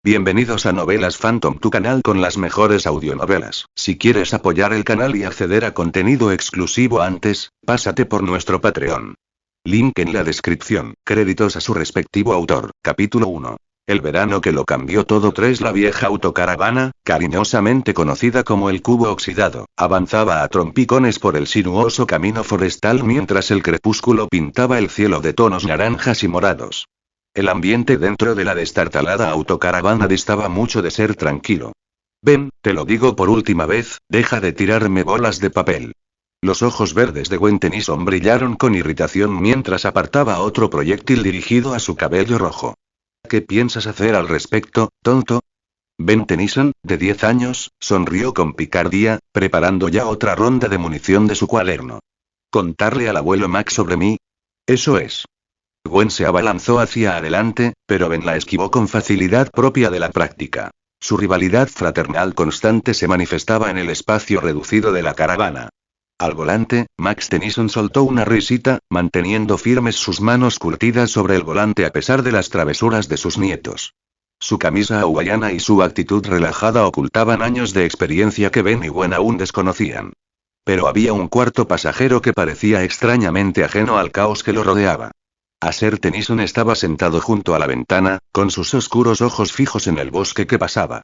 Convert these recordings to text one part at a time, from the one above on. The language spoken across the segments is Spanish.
Bienvenidos a Novelas Phantom, tu canal con las mejores audionovelas. Si quieres apoyar el canal y acceder a contenido exclusivo antes, pásate por nuestro Patreon. Link en la descripción. Créditos a su respectivo autor. Capítulo 1. El verano que lo cambió todo. 3. La vieja autocaravana, cariñosamente conocida como el Cubo Oxidado, avanzaba a trompicones por el sinuoso camino forestal mientras el crepúsculo pintaba el cielo de tonos naranjas y morados. El ambiente dentro de la destartalada autocaravana distaba mucho de ser tranquilo. Ven, te lo digo por última vez, deja de tirarme bolas de papel. Los ojos verdes de Gwen Tennyson brillaron con irritación mientras apartaba otro proyectil dirigido a su cabello rojo. ¿Qué piensas hacer al respecto, tonto? Ben Tennyson, de 10 años, sonrió con picardía, preparando ya otra ronda de munición de su cuaderno. ¿Contarle al abuelo Max sobre mí? Eso es. Gwen se abalanzó hacia adelante, pero Ben la esquivó con facilidad propia de la práctica. Su rivalidad fraternal constante se manifestaba en el espacio reducido de la caravana. Al volante, Max Tennyson soltó una risita, manteniendo firmes sus manos curtidas sobre el volante a pesar de las travesuras de sus nietos. Su camisa hawaiana y su actitud relajada ocultaban años de experiencia que Ben y Gwen aún desconocían. Pero había un cuarto pasajero que parecía extrañamente ajeno al caos que lo rodeaba. Asher Tennyson estaba sentado junto a la ventana, con sus oscuros ojos fijos en el bosque que pasaba.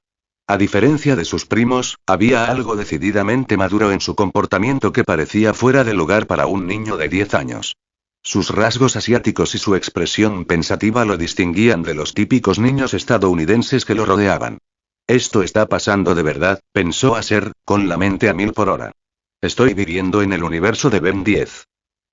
A diferencia de sus primos, había algo decididamente maduro en su comportamiento que parecía fuera de lugar para un niño de 10 años. Sus rasgos asiáticos y su expresión pensativa lo distinguían de los típicos niños estadounidenses que lo rodeaban. Esto está pasando de verdad, pensó Asher, con la mente a 1000 por hora. Estoy viviendo en el universo de Ben 10.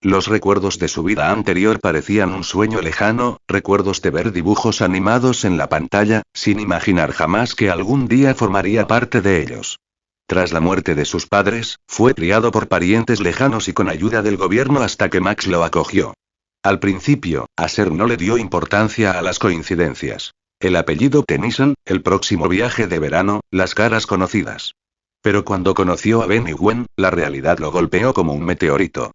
Los recuerdos de su vida anterior parecían un sueño lejano, recuerdos de ver dibujos animados en la pantalla, sin imaginar jamás que algún día formaría parte de ellos. Tras la muerte de sus padres, fue criado por parientes lejanos y con ayuda del gobierno hasta que Max lo acogió. Al principio, Asher no le dio importancia a las coincidencias. El apellido Tennyson, el próximo viaje de verano, las caras conocidas. Pero cuando conoció a Ben y Gwen, la realidad lo golpeó como un meteorito.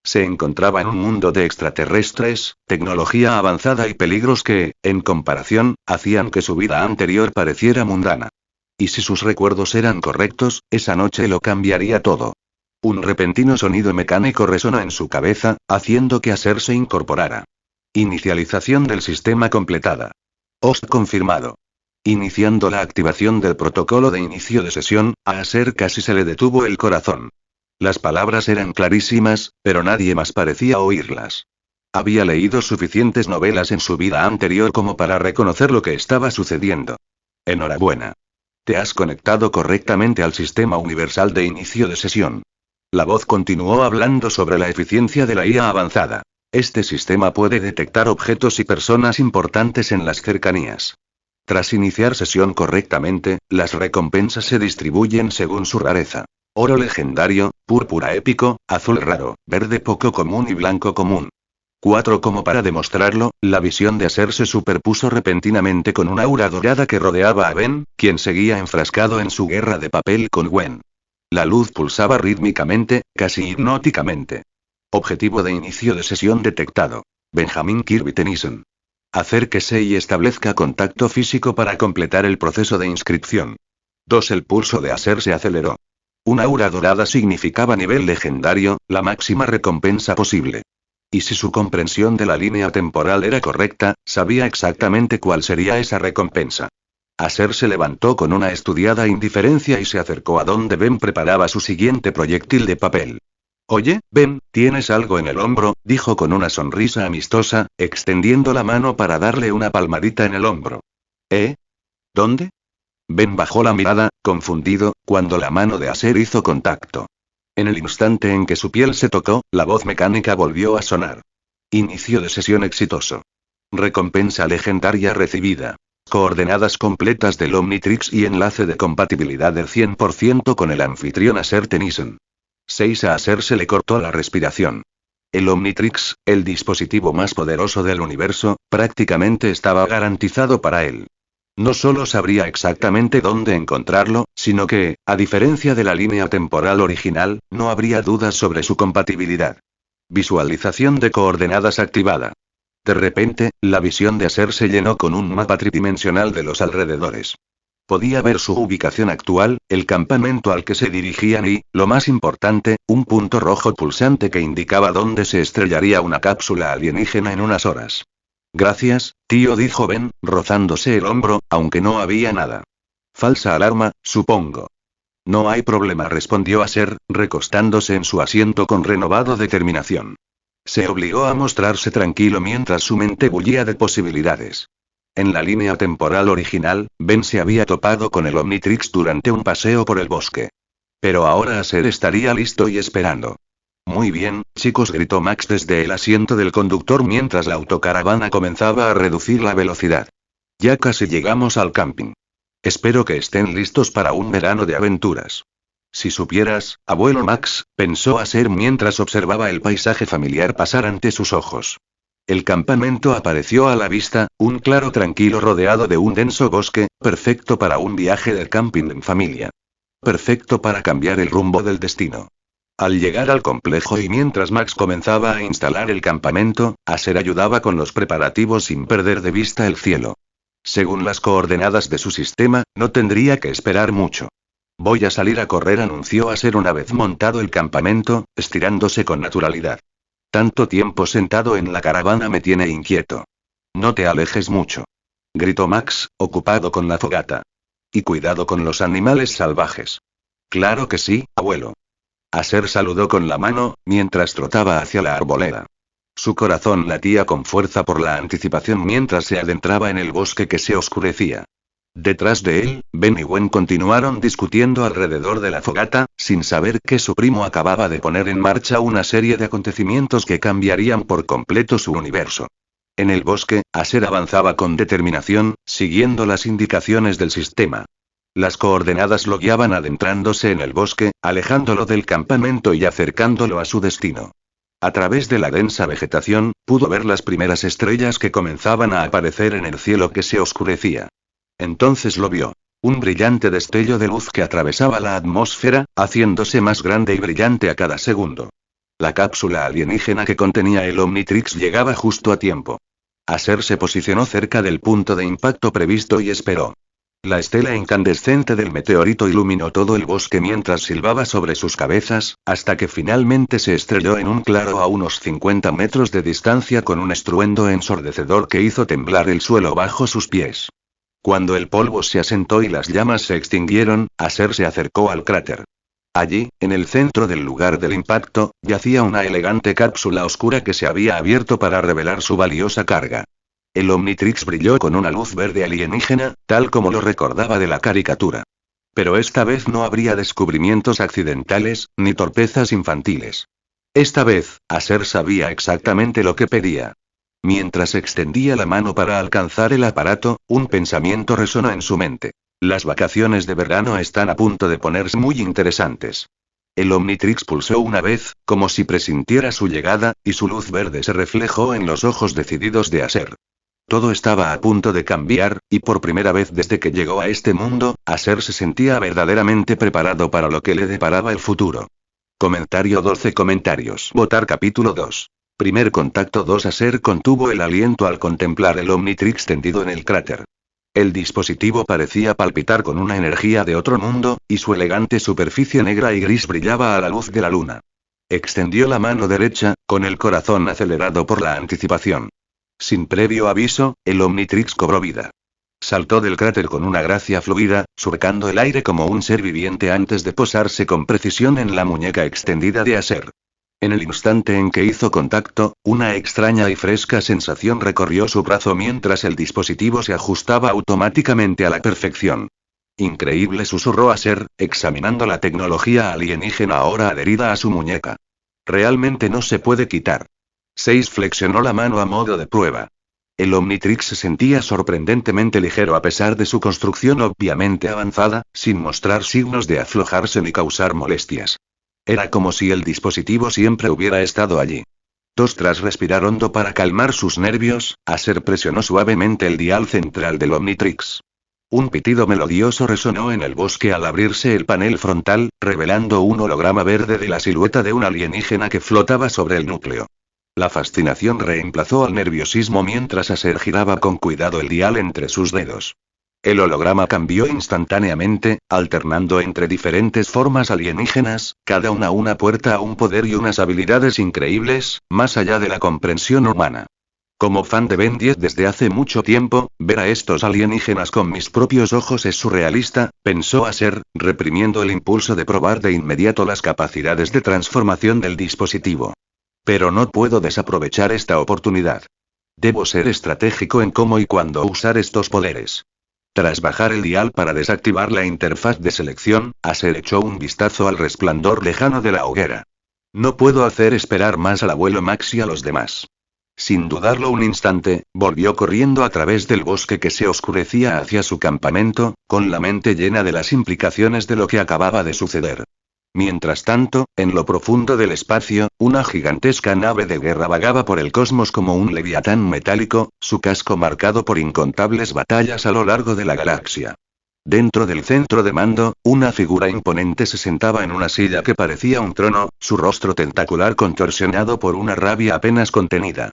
Se encontraba en un mundo de extraterrestres, tecnología avanzada y peligros que, en comparación, hacían que su vida anterior pareciera mundana. Y si sus recuerdos eran correctos, esa noche lo cambiaría todo. Un repentino sonido mecánico resonó en su cabeza, haciendo que Asher se incorporara. Inicialización del sistema completada. Host confirmado. Iniciando la activación del protocolo de inicio de sesión, a Asher casi se le detuvo el corazón. Las palabras eran clarísimas, pero nadie más parecía oírlas. Había leído suficientes novelas en su vida anterior como para reconocer lo que estaba sucediendo. Enhorabuena. Te has conectado correctamente al sistema universal de inicio de sesión. La voz continuó hablando sobre la eficiencia de la IA avanzada. Este sistema puede detectar objetos y personas importantes en las cercanías. Tras iniciar sesión correctamente, las recompensas se distribuyen según su rareza. Oro legendario, púrpura épico, azul raro, verde poco común y blanco común. 4. Como para demostrarlo, la visión de Asher se superpuso repentinamente con un aura dorada que rodeaba a Ben, quien seguía enfrascado en su guerra de papel con Gwen. La luz pulsaba rítmicamente, casi hipnóticamente. Objetivo de inicio de sesión detectado. Benjamin Kirby Tennyson. Acérquese y establezca contacto físico para completar el proceso de inscripción. 2. El pulso de Asher se aceleró. Un aura dorada significaba nivel legendario, la máxima recompensa posible. Y si su comprensión de la línea temporal era correcta, sabía exactamente cuál sería esa recompensa. Asher se levantó con una estudiada indiferencia y se acercó a donde Ben preparaba su siguiente proyectil de papel. Oye, Ben, ¿tienes algo en el hombro?, dijo con una sonrisa amistosa, extendiendo la mano para darle una palmadita en el hombro. ¿Eh? ¿Dónde? Ben bajó la mirada, confundido, cuando la mano de Asher hizo contacto. En el instante en que su piel se tocó, la voz mecánica volvió a sonar. Inicio de sesión exitoso. Recompensa legendaria recibida. Coordenadas completas del Omnitrix y enlace de compatibilidad del 100% con el anfitrión Asher Tennyson. 6. A Asher se le cortó la respiración. El Omnitrix, el dispositivo más poderoso del universo, prácticamente estaba garantizado para él. No solo sabría exactamente dónde encontrarlo, sino que, a diferencia de la línea temporal original, no habría dudas sobre su compatibilidad. Visualización de coordenadas activada. De repente, la visión de Acer se llenó con un mapa tridimensional de los alrededores. Podía ver su ubicación actual, el campamento al que se dirigían y, lo más importante, un punto rojo pulsante que indicaba dónde se estrellaría una cápsula alienígena en unas horas. Gracias, tío, dijo Ben, rozándose el hombro, aunque no había nada. Falsa alarma, supongo. No hay problema, respondió Acer, recostándose en su asiento con renovado determinación. Se obligó a mostrarse tranquilo mientras su mente bullía de posibilidades. En la línea temporal original, Ben se había topado con el Omnitrix durante un paseo por el bosque. Pero ahora Acer estaría listo y esperando. Muy bien, chicos, gritó Max desde el asiento del conductor mientras la autocaravana comenzaba a reducir la velocidad. Ya casi llegamos al camping. Espero que estén listos para un verano de aventuras. Si supieras, abuelo Max, pensó Acer mientras observaba el paisaje familiar pasar ante sus ojos. El campamento apareció a la vista, un claro tranquilo rodeado de un denso bosque, perfecto para un viaje de camping en familia. Perfecto para cambiar el rumbo del destino. Al llegar al complejo y mientras Max comenzaba a instalar el campamento, Acer ayudaba con los preparativos sin perder de vista el cielo. Según las coordenadas de su sistema, no tendría que esperar mucho. Voy a salir a correr, anunció Acer una vez montado el campamento, estirándose con naturalidad. Tanto tiempo sentado en la caravana me tiene inquieto. No te alejes mucho. Gritó Max, ocupado con la fogata. Y cuidado con los animales salvajes. Claro que sí, abuelo. Acer saludó con la mano, mientras trotaba hacia la arboleda. Su corazón latía con fuerza por la anticipación mientras se adentraba en el bosque que se oscurecía. Detrás de él, Ben y Gwen continuaron discutiendo alrededor de la fogata, sin saber que su primo acababa de poner en marcha una serie de acontecimientos que cambiarían por completo su universo. En el bosque, Acer avanzaba con determinación, siguiendo las indicaciones del sistema. Las coordenadas lo guiaban adentrándose en el bosque, alejándolo del campamento y acercándolo a su destino. A través de la densa vegetación, pudo ver las primeras estrellas que comenzaban a aparecer en el cielo que se oscurecía. Entonces lo vio. Un brillante destello de luz que atravesaba la atmósfera, haciéndose más grande y brillante a cada segundo. La cápsula alienígena que contenía el Omnitrix llegaba justo a tiempo. Acer se posicionó cerca del punto de impacto previsto y esperó. La estela incandescente del meteorito iluminó todo el bosque mientras silbaba sobre sus cabezas, hasta que finalmente se estrelló en un claro a unos 50 metros de distancia con un estruendo ensordecedor que hizo temblar el suelo bajo sus pies. Cuando el polvo se asentó y las llamas se extinguieron, Acer se acercó al cráter. Allí, en el centro del lugar del impacto, yacía una elegante cápsula oscura que se había abierto para revelar su valiosa carga. El Omnitrix brilló con una luz verde alienígena, tal como lo recordaba de la caricatura. Pero esta vez no habría descubrimientos accidentales, ni torpezas infantiles. Esta vez, Acer sabía exactamente lo que pedía. Mientras extendía la mano para alcanzar el aparato, un pensamiento resonó en su mente. Las vacaciones de verano están a punto de ponerse muy interesantes. El Omnitrix pulsó una vez, como si presintiera su llegada, y su luz verde se reflejó en los ojos decididos de Acer. Todo estaba a punto de cambiar, y por primera vez desde que llegó a este mundo, Acer se sentía verdaderamente preparado para lo que le deparaba el futuro. Comentario 12 comentarios. Votar capítulo 2. Primer contacto 2. Acer contuvo el aliento al contemplar el Omnitrix tendido en el cráter. El dispositivo parecía palpitar con una energía de otro mundo, y su elegante superficie negra y gris brillaba a la luz de la luna. Extendió la mano derecha, con el corazón acelerado por la anticipación. Sin previo aviso, el Omnitrix cobró vida. Saltó del cráter con una gracia fluida, surcando el aire como un ser viviente antes de posarse con precisión en la muñeca extendida de Acer. En el instante en que hizo contacto, una extraña y fresca sensación recorrió su brazo mientras el dispositivo se ajustaba automáticamente a la perfección. Increíble, susurró Acer, examinando la tecnología alienígena ahora adherida a su muñeca. Realmente no se puede quitar. 6. Flexionó la mano a modo de prueba. El Omnitrix se sentía sorprendentemente ligero a pesar de su construcción obviamente avanzada, sin mostrar signos de aflojarse ni causar molestias. Era como si el dispositivo siempre hubiera estado allí. 2. Tras respirar hondo para calmar sus nervios, Acer presionó suavemente el dial central del Omnitrix. Un pitido melodioso resonó en el bosque al abrirse el panel frontal, revelando un holograma verde de la silueta de un alienígena que flotaba sobre el núcleo. La fascinación reemplazó al nerviosismo mientras Aser giraba con cuidado el dial entre sus dedos. El holograma cambió instantáneamente, alternando entre diferentes formas alienígenas, cada una puerta a un poder y unas habilidades increíbles, más allá de la comprensión humana. Como fan de Ben 10 desde hace mucho tiempo, ver a estos alienígenas con mis propios ojos es surrealista, pensó Aser, reprimiendo el impulso de probar de inmediato las capacidades de transformación del dispositivo. Pero no puedo desaprovechar esta oportunidad. Debo ser estratégico en cómo y cuándo usar estos poderes. Tras bajar el dial para desactivar la interfaz de selección, Aser echó un vistazo al resplandor lejano de la hoguera. No puedo hacer esperar más al abuelo Max y a los demás. Sin dudarlo un instante, volvió corriendo a través del bosque que se oscurecía hacia su campamento, con la mente llena de las implicaciones de lo que acababa de suceder. Mientras tanto, en lo profundo del espacio, una gigantesca nave de guerra vagaba por el cosmos como un leviatán metálico, su casco marcado por incontables batallas a lo largo de la galaxia. Dentro del centro de mando, una figura imponente se sentaba en una silla que parecía un trono, su rostro tentacular contorsionado por una rabia apenas contenida.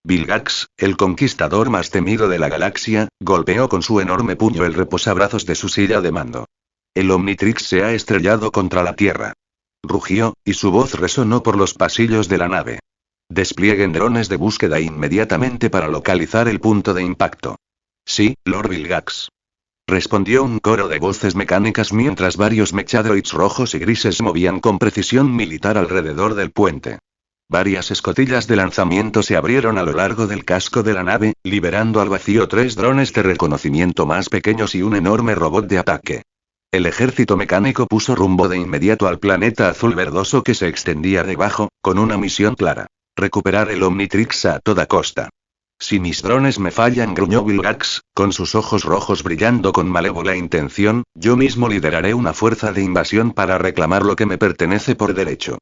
Vilgax, el conquistador más temido de la galaxia, golpeó con su enorme puño el reposabrazos de su silla de mando. El Omnitrix se ha estrellado contra la Tierra. Rugió, y su voz resonó por los pasillos de la nave. Desplieguen drones de búsqueda inmediatamente para localizar el punto de impacto. Sí, Lord Vilgax. Respondió un coro de voces mecánicas mientras varios mechadroids rojos y grises movían con precisión militar alrededor del puente. Varias escotillas de lanzamiento se abrieron a lo largo del casco de la nave, liberando al vacío 3 drones de reconocimiento más pequeños y un enorme robot de ataque. El ejército mecánico puso rumbo de inmediato al planeta azul verdoso que se extendía debajo, con una misión clara: recuperar el Omnitrix a toda costa. Si mis drones me fallan, gruñó Vilgax, con sus ojos rojos brillando con malévola intención, yo mismo lideraré una fuerza de invasión para reclamar lo que me pertenece por derecho.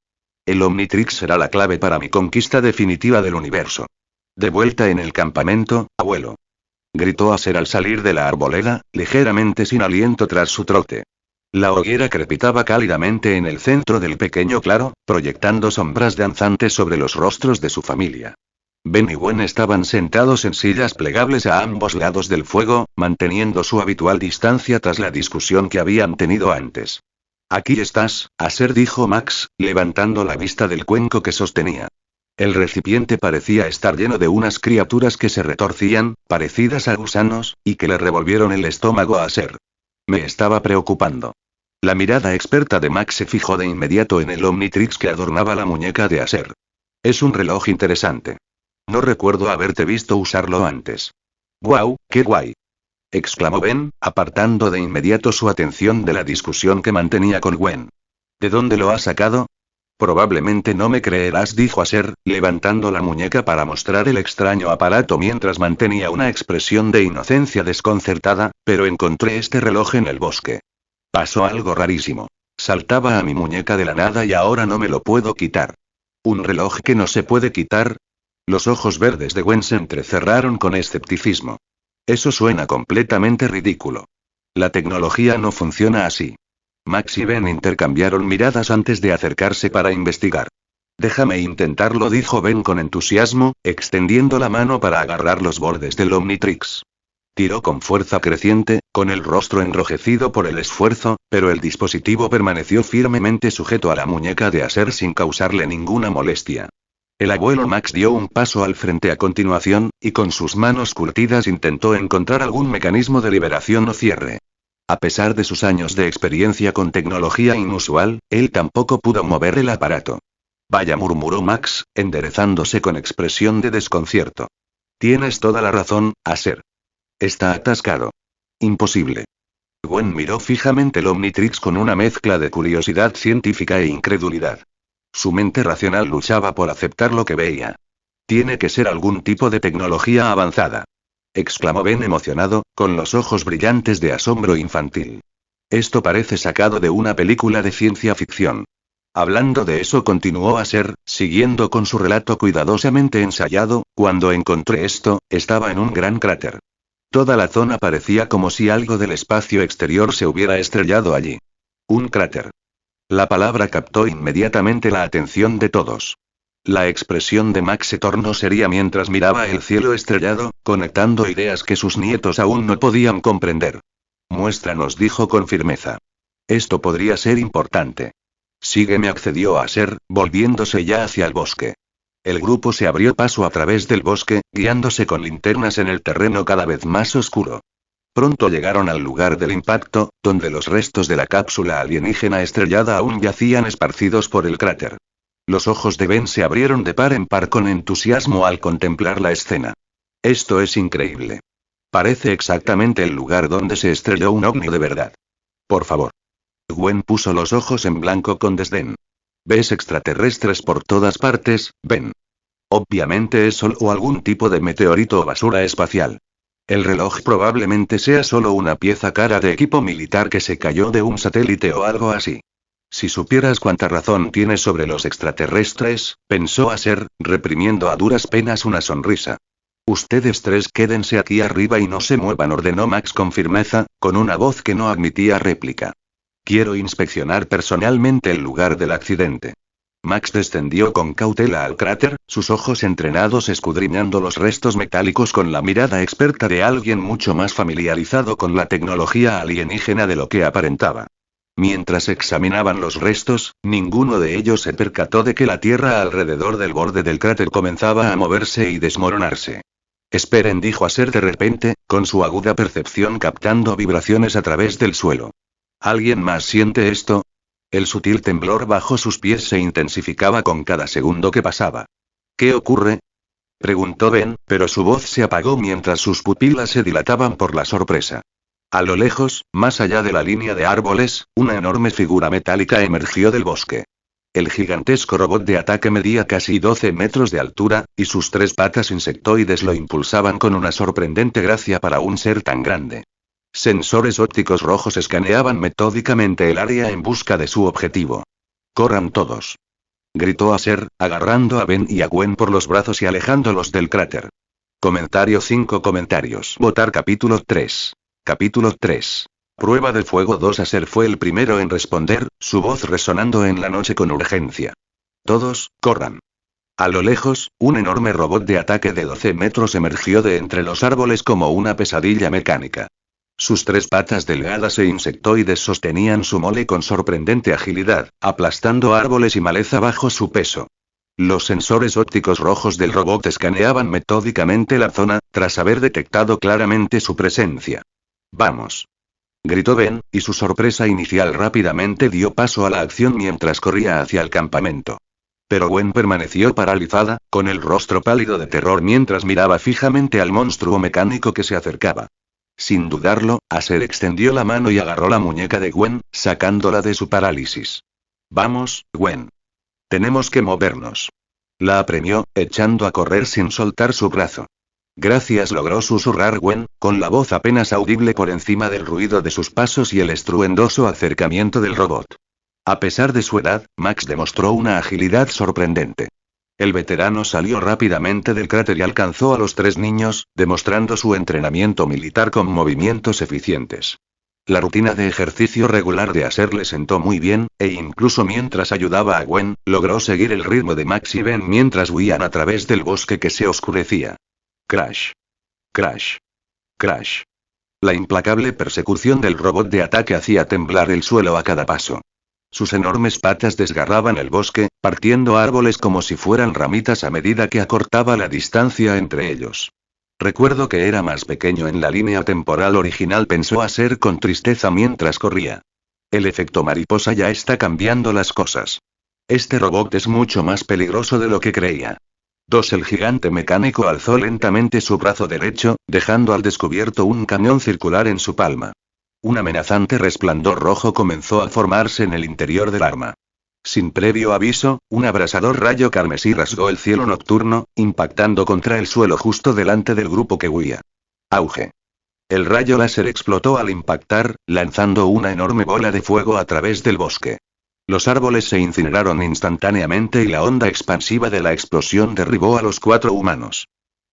El Omnitrix será la clave para mi conquista definitiva del universo. De vuelta en el campamento, abuelo. Gritó Aser al salir de la arboleda, ligeramente sin aliento tras su trote. La hoguera crepitaba cálidamente en el centro del pequeño claro, proyectando sombras danzantes sobre los rostros de su familia. Ben y Gwen estaban sentados en sillas plegables a ambos lados del fuego, manteniendo su habitual distancia tras la discusión que habían tenido antes. Aquí estás, Aser, dijo Max, levantando la vista del cuenco que sostenía. El recipiente parecía estar lleno de unas criaturas que se retorcían, parecidas a gusanos, y que le revolvieron el estómago a Aser. Me estaba preocupando. La mirada experta de Max se fijó de inmediato en el Omnitrix que adornaba la muñeca de Aser. Es un reloj interesante. No recuerdo haberte visto usarlo antes. ¡Guau, qué guay! Exclamó Ben, apartando de inmediato su atención de la discusión que mantenía con Gwen. ¿De dónde lo has sacado? Probablemente no me creerás, dijo Aser, levantando la muñeca para mostrar el extraño aparato mientras mantenía una expresión de inocencia desconcertada, pero encontré este reloj en el bosque. Pasó algo rarísimo. Saltaba a mi muñeca de la nada y ahora no me lo puedo quitar. ¿Un reloj que no se puede quitar? Los ojos verdes de Gwen se entrecerraron con escepticismo. Eso suena completamente ridículo. La tecnología no funciona así. Max y Ben intercambiaron miradas antes de acercarse para investigar. Déjame intentarlo, dijo Ben con entusiasmo, extendiendo la mano para agarrar los bordes del Omnitrix. Tiró con fuerza creciente, con el rostro enrojecido por el esfuerzo, pero el dispositivo permaneció firmemente sujeto a la muñeca de Aser sin causarle ninguna molestia. El abuelo Max dio un paso al frente a continuación, y con sus manos curtidas intentó encontrar algún mecanismo de liberación o cierre. A pesar de sus años de experiencia con tecnología inusual, él tampoco pudo mover el aparato. Vaya, murmuró Max, enderezándose con expresión de desconcierto. Tienes toda la razón, Aser. Está atascado. Imposible. Gwen miró fijamente el Omnitrix con una mezcla de curiosidad científica e incredulidad. Su mente racional luchaba por aceptar lo que veía. Tiene que ser algún tipo de tecnología avanzada. Exclamó Ben emocionado, con los ojos brillantes de asombro infantil. Esto parece sacado de una película de ciencia ficción. Hablando de eso, continuó Aser, siguiendo con su relato cuidadosamente ensayado, cuando encontré esto, estaba en un gran cráter. Toda la zona parecía como si algo del espacio exterior se hubiera estrellado allí. Un cráter. La palabra captó inmediatamente la atención de todos. La expresión de Max se tornó seria mientras miraba el cielo estrellado, conectando ideas que sus nietos aún no podían comprender. Muéstranos, dijo con firmeza. Esto podría ser importante. Sígueme, accedió Aser, volviéndose ya hacia el bosque. El grupo se abrió paso a través del bosque, guiándose con linternas en el terreno cada vez más oscuro. Pronto llegaron al lugar del impacto, donde los restos de la cápsula alienígena estrellada aún yacían esparcidos por el cráter. Los ojos de Ben se abrieron de par en par con entusiasmo al contemplar la escena. Esto es increíble. Parece exactamente el lugar donde se estrelló un ovni de verdad. Por favor. Gwen puso los ojos en blanco con desdén. ¿Ves extraterrestres por todas partes, Ben? Obviamente es solo algún tipo de meteorito o basura espacial. El reloj probablemente sea solo una pieza cara de equipo militar que se cayó de un satélite o algo así. Si supieras cuánta razón tienes sobre los extraterrestres, pensó Aser, reprimiendo a duras penas una sonrisa. Ustedes tres quédense aquí arriba y no se muevan, ordenó Max con firmeza, con una voz que no admitía réplica. Quiero inspeccionar personalmente el lugar del accidente. Max descendió con cautela al cráter, sus ojos entrenados escudriñando los restos metálicos con la mirada experta de alguien mucho más familiarizado con la tecnología alienígena de lo que aparentaba. Mientras examinaban los restos, ninguno de ellos se percató de que la tierra alrededor del borde del cráter comenzaba a moverse y desmoronarse. Esperen, dijo Aser de repente, con su aguda percepción captando vibraciones a través del suelo. ¿Alguien más siente esto? El sutil temblor bajo sus pies se intensificaba con cada segundo que pasaba. ¿Qué ocurre? Preguntó Ben, pero su voz se apagó mientras sus pupilas se dilataban por la sorpresa. A lo lejos, más allá de la línea de árboles, una enorme figura metálica emergió del bosque. El gigantesco robot de ataque medía casi 12 metros de altura, y sus 3 patas insectoides lo impulsaban con una sorprendente gracia para un ser tan grande. Sensores ópticos rojos escaneaban metódicamente el área en busca de su objetivo. ¡Corran todos!, gritó Aser, agarrando a Ben y a Gwen por los brazos y alejándolos del cráter. Comentario 5 comentarios. Votar capítulo 3. Capítulo 3. Prueba de fuego 2. Aser fue el primero en responder, su voz resonando en la noche con urgencia. Todos, corran. A lo lejos, un enorme robot de ataque de 12 metros emergió de entre los árboles como una pesadilla mecánica. Sus 3 patas delgadas e insectoides sostenían su mole con sorprendente agilidad, aplastando árboles y maleza bajo su peso. Los sensores ópticos rojos del robot escaneaban metódicamente la zona, tras haber detectado claramente su presencia. ¡Vamos!, gritó Ben, y su sorpresa inicial rápidamente dio paso a la acción mientras corría hacia el campamento. Pero Gwen permaneció paralizada, con el rostro pálido de terror mientras miraba fijamente al monstruo mecánico que se acercaba. Sin dudarlo, Aser extendió la mano y agarró la muñeca de Gwen, sacándola de su parálisis. «Vamos, Gwen. Tenemos que movernos». La apremió, echando a correr sin soltar su brazo. «Gracias», logró susurrar Gwen, con la voz apenas audible por encima del ruido de sus pasos y el estruendoso acercamiento del robot. A pesar de su edad, Max demostró una agilidad sorprendente. El veterano salió rápidamente del cráter y alcanzó a los 3 niños, demostrando su entrenamiento militar con movimientos eficientes. La rutina de ejercicio regular de Aser le sentó muy bien, e incluso mientras ayudaba a Gwen, logró seguir el ritmo de Max y Ben mientras huían a través del bosque que se oscurecía. Crash. Crash. Crash. La implacable persecución del robot de ataque hacía temblar el suelo a cada paso. Sus enormes patas desgarraban el bosque, partiendo árboles como si fueran ramitas a medida que acortaba la distancia entre ellos. Recuerdo que era más pequeño en la línea temporal original, pensó Aser con tristeza mientras corría. El efecto mariposa ya está cambiando las cosas. Este robot es mucho más peligroso de lo que creía. 2. El gigante mecánico alzó lentamente su brazo derecho, dejando al descubierto un cañón circular en su palma. Un amenazante resplandor rojo comenzó a formarse en el interior del arma. Sin previo aviso, un abrasador rayo carmesí rasgó el cielo nocturno, impactando contra el suelo justo delante del grupo que huía. Auge. El rayo láser explotó al impactar, lanzando una enorme bola de fuego a través del bosque. Los árboles se incineraron instantáneamente y la onda expansiva de la explosión derribó a los 4 humanos.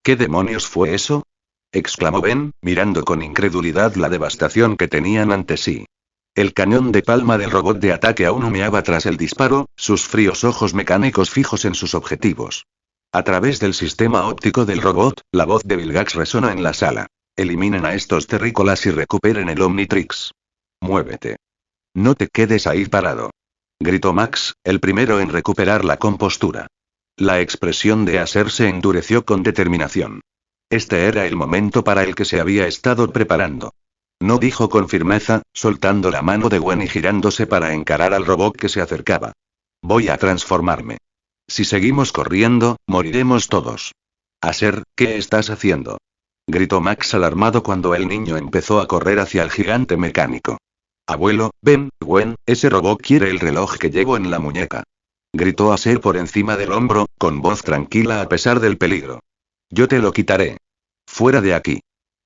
¿Qué demonios fue eso?, exclamó Ben, mirando con incredulidad la devastación que tenían ante sí. El cañón de palma del robot de ataque aún humeaba tras el disparo, sus fríos ojos mecánicos fijos en sus objetivos. A través del sistema óptico del robot, la voz de Vilgax resonó en la sala. Eliminen a estos terrícolas y recuperen el Omnitrix. Muévete. No te quedes ahí parado. Gritó Max, el primero en recuperar la compostura. La expresión de Acer se endureció con determinación. Este era el momento para el que se había estado preparando. No dijo con firmeza, soltando la mano de Gwen y girándose para encarar al robot que se acercaba. Voy a transformarme. Si seguimos corriendo, moriremos todos. Acer, ¿qué estás haciendo? Gritó Max alarmado cuando el niño empezó a correr hacia el gigante mecánico. Abuelo, ven, Gwen, ese robot quiere el reloj que llevo en la muñeca. Gritó Acer por encima del hombro, con voz tranquila a pesar del peligro. Yo te lo quitaré. Fuera de aquí.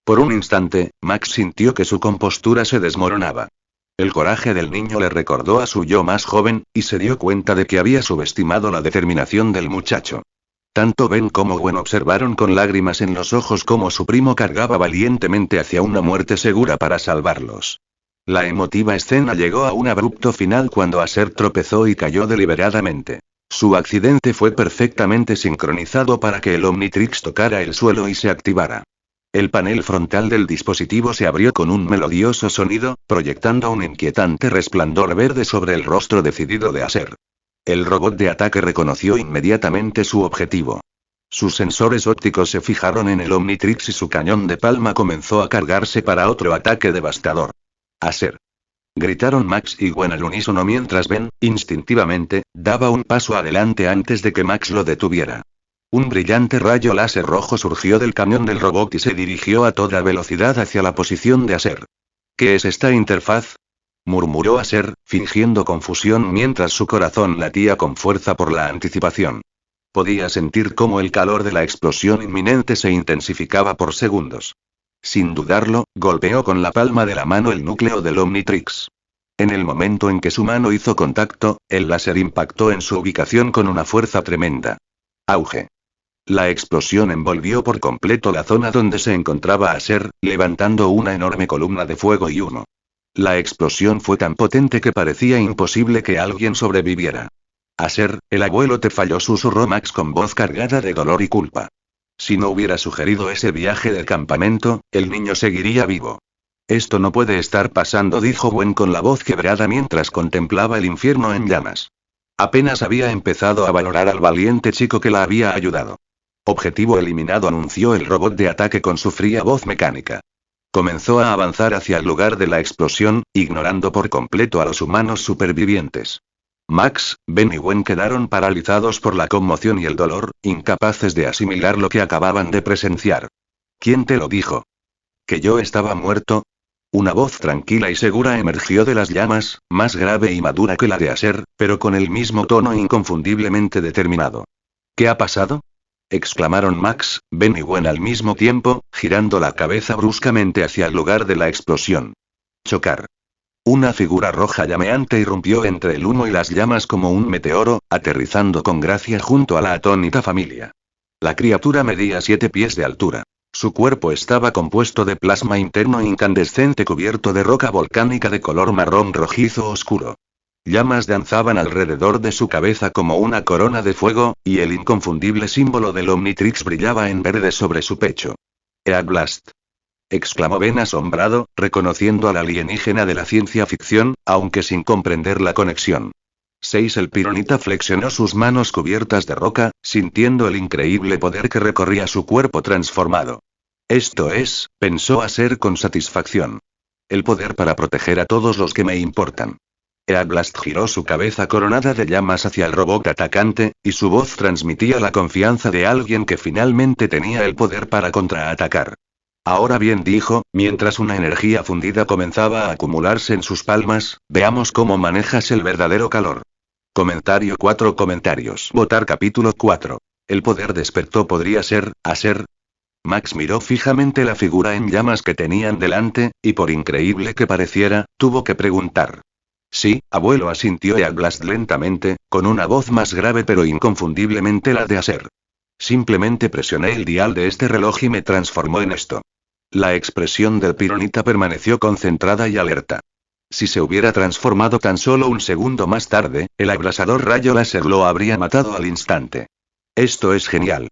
Por un instante, Max sintió que su compostura se desmoronaba. El coraje del niño le recordó a su yo más joven, y se dio cuenta de que había subestimado la determinación del muchacho. Tanto Ben como Gwen observaron con lágrimas en los ojos cómo su primo cargaba valientemente hacia una muerte segura para salvarlos. La emotiva escena llegó a un abrupto final cuando Acer tropezó y cayó deliberadamente. Su accidente fue perfectamente sincronizado para que el Omnitrix tocara el suelo y se activara. El panel frontal del dispositivo se abrió con un melodioso sonido, proyectando un inquietante resplandor verde sobre el rostro decidido de Acer. El robot de ataque reconoció inmediatamente su objetivo. Sus sensores ópticos se fijaron en el Omnitrix y su cañón de palma comenzó a cargarse para otro ataque devastador. Acer. Gritaron Max y Gwen al unísono mientras Ben, instintivamente, daba un paso adelante antes de que Max lo detuviera. Un brillante rayo láser rojo surgió del cañón del robot y se dirigió a toda velocidad hacia la posición de Acer. ¿Qué es esta interfaz? Murmuró Acer, fingiendo confusión mientras su corazón latía con fuerza por la anticipación. Podía sentir cómo el calor de la explosión inminente se intensificaba por segundos. Sin dudarlo, golpeó con la palma de la mano el núcleo del Omnitrix. En el momento en que su mano hizo contacto, el láser impactó en su ubicación con una fuerza tremenda. Auge. La explosión envolvió por completo la zona donde se encontraba Acer, levantando una enorme columna de fuego y humo. La explosión fue tan potente que parecía imposible que alguien sobreviviera. Acer, el abuelo te falló, susurró Max con voz cargada de dolor y culpa. Si no hubiera sugerido ese viaje del campamento, el niño seguiría vivo. Esto no puede estar pasando, dijo Gwen con la voz quebrada mientras contemplaba el infierno en llamas. Apenas había empezado a valorar al valiente chico que la había ayudado. Objetivo eliminado, anunció el robot de ataque con su fría voz mecánica. Comenzó a avanzar hacia el lugar de la explosión, ignorando por completo a los humanos supervivientes. Max, Ben y Gwen quedaron paralizados por la conmoción y el dolor, incapaces de asimilar lo que acababan de presenciar. ¿Quién te lo dijo? ¿Que yo estaba muerto? Una voz tranquila y segura emergió de las llamas, más grave y madura que la de Acer, pero con el mismo tono inconfundiblemente determinado. ¿Qué ha pasado? Exclamaron Max, Ben y Gwen al mismo tiempo, girando la cabeza bruscamente hacia el lugar de la explosión. Chocar. Una figura roja llameante irrumpió entre el humo y las llamas como un meteoro, aterrizando con gracia junto a la atónita familia. La criatura medía 7 pies de altura. Su cuerpo estaba compuesto de plasma interno incandescente cubierto de roca volcánica de color marrón rojizo oscuro. Llamas danzaban alrededor de su cabeza como una corona de fuego, y el inconfundible símbolo del Omnitrix brillaba en verde sobre su pecho. «Eagblast», exclamó Ben asombrado, reconociendo al alienígena de la ciencia ficción, aunque sin comprender la conexión. 6. El pironita flexionó sus manos cubiertas de roca, sintiendo el increíble poder que recorría su cuerpo transformado. Esto es, pensó Acer con satisfacción. El poder para proteger a todos los que me importan. Eagblast giró su cabeza coronada de llamas hacia el robot atacante, y su voz transmitía la confianza de alguien que finalmente tenía el poder para contraatacar. Ahora bien, dijo, mientras una energía fundida comenzaba a acumularse en sus palmas, veamos cómo manejas el verdadero calor. Comentario 4 comentarios. Votar capítulo 4. El poder despertó, podría ser, Acer. Max miró fijamente la figura en llamas que tenían delante, y por increíble que pareciera, tuvo que preguntar. Sí, abuelo, asintió Eagblast lentamente, con una voz más grave pero inconfundiblemente la de Acer. Simplemente presioné el dial de este reloj y me transformó en esto. La expresión del pironita permaneció concentrada y alerta. Si se hubiera transformado tan solo un segundo más tarde, el abrasador rayo láser lo habría matado al instante. Esto es genial.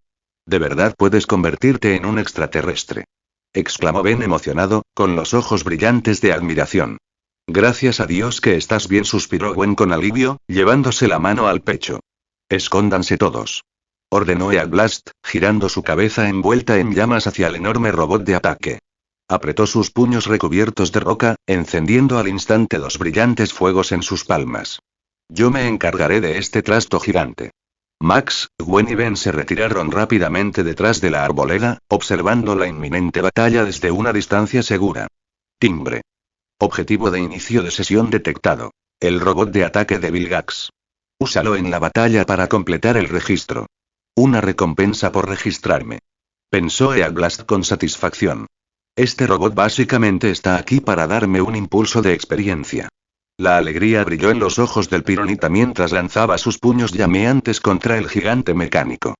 De verdad puedes convertirte en un extraterrestre. Exclamó Ben emocionado, con los ojos brillantes de admiración. Gracias a Dios que estás bien, suspiró Gwen con alivio, llevándose la mano al pecho. Escóndanse todos. Ordenó Eagblast, girando su cabeza envuelta en llamas hacia el enorme robot de ataque. Apretó sus puños recubiertos de roca, encendiendo al instante dos brillantes fuegos en sus palmas. Yo me encargaré de este trasto gigante. Max, Gwen y Ben se retiraron rápidamente detrás de la arboleda, observando la inminente batalla desde una distancia segura. Timbre. Objetivo de inicio de sesión detectado. El robot de ataque de Vilgax. Úsalo en la batalla para completar el registro. Una recompensa por registrarme. Pensó Eagblast con satisfacción. Este robot básicamente está aquí para darme un impulso de experiencia. La alegría brilló en los ojos del pironita mientras lanzaba sus puños llameantes contra el gigante mecánico.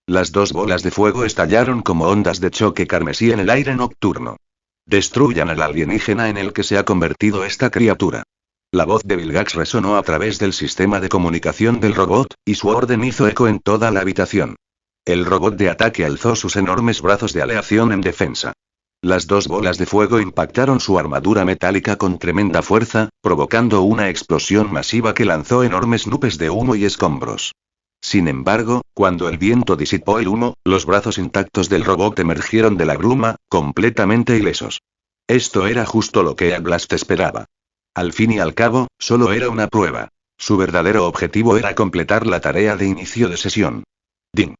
Las dos bolas de fuego estallaron como ondas de choque carmesí en el aire nocturno. Destruyan al alienígena en el que se ha convertido esta criatura. La voz de Vilgax resonó a través del sistema de comunicación del robot, y su orden hizo eco en toda la habitación. El robot de ataque alzó sus enormes brazos de aleación en defensa. Las dos bolas de fuego impactaron su armadura metálica con tremenda fuerza, provocando una explosión masiva que lanzó enormes nubes de humo y escombros. Sin embargo, cuando el viento disipó el humo, los brazos intactos del robot emergieron de la bruma, completamente ilesos. Esto era justo lo que Eagblast esperaba. Al fin y al cabo, solo era una prueba. Su verdadero objetivo era completar la tarea de inicio de sesión. Ding.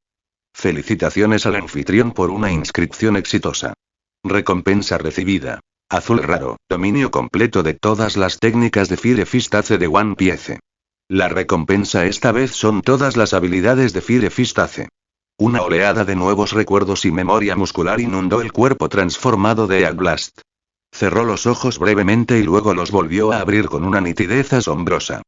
Felicitaciones al anfitrión por una inscripción exitosa. Recompensa recibida. Azul raro, dominio completo de todas las técnicas de Fire Fist Ace de One Piece. La recompensa esta vez son todas las habilidades de Fire Fist Ace. Una oleada de nuevos recuerdos y memoria muscular inundó el cuerpo transformado de Eagblast. Cerró los ojos brevemente y luego los volvió a abrir con una nitidez asombrosa.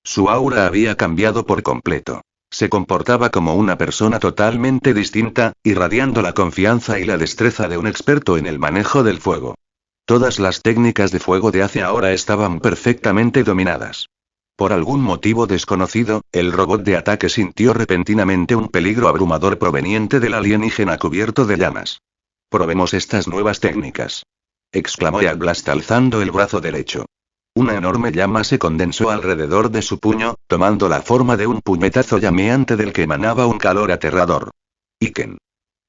Su aura había cambiado por completo. Se comportaba como una persona totalmente distinta, irradiando la confianza y la destreza de un experto en el manejo del fuego. Todas las técnicas de fuego de Ace ahora estaban perfectamente dominadas. Por algún motivo desconocido, el robot de ataque sintió repentinamente un peligro abrumador proveniente del alienígena cubierto de llamas. Probemos estas nuevas técnicas. Exclamó Eagblast alzando el brazo derecho. Una enorme llama se condensó alrededor de su puño, tomando la forma de un puñetazo llameante del que emanaba un calor aterrador. Iken.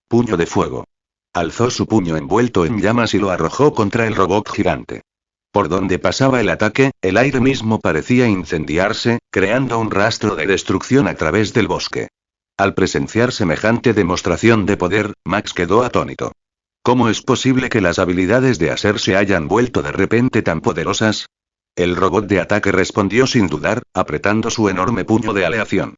Puño de fuego. Alzó su puño envuelto en llamas y lo arrojó contra el robot gigante. Por donde pasaba el ataque, el aire mismo parecía incendiarse, creando un rastro de destrucción a través del bosque. Al presenciar semejante demostración de poder, Max quedó atónito. ¿Cómo es posible que las habilidades de Acer se hayan vuelto de repente tan poderosas? El robot de ataque respondió sin dudar, apretando su enorme puño de aleación.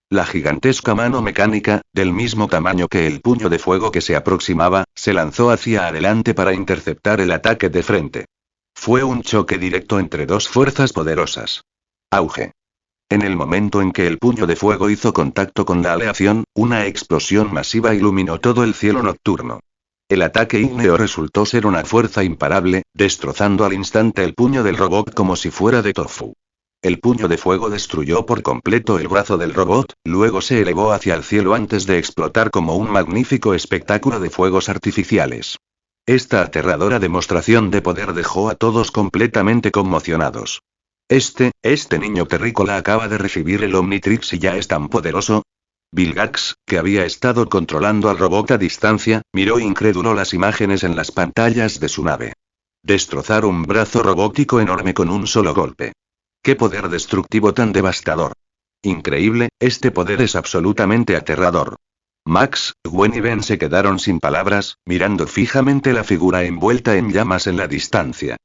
La gigantesca mano mecánica, del mismo tamaño que el puño de fuego que se aproximaba, se lanzó hacia adelante para interceptar el ataque de frente. Fue un choque directo entre dos fuerzas poderosas. Auge. En el momento en que el puño de fuego hizo contacto con la aleación, una explosión masiva iluminó todo el cielo nocturno. El ataque ígneo resultó ser una fuerza imparable, destrozando al instante el puño del robot como si fuera de tofu. El puño de fuego destruyó por completo el brazo del robot, luego se elevó hacia el cielo antes de explotar como un magnífico espectáculo de fuegos artificiales. Esta aterradora demostración de poder dejó a todos completamente conmocionados. Este niño terrícola acaba de recibir el Omnitrix y ya es tan poderoso. Vilgax, que había estado controlando al robot a distancia, miró incrédulo las imágenes en las pantallas de su nave. Destrozar un brazo robótico enorme con un solo golpe. ¡Qué poder destructivo tan devastador! Increíble, este poder es absolutamente aterrador. Max, Gwen y Ben se quedaron sin palabras, mirando fijamente la figura envuelta en llamas en la distancia.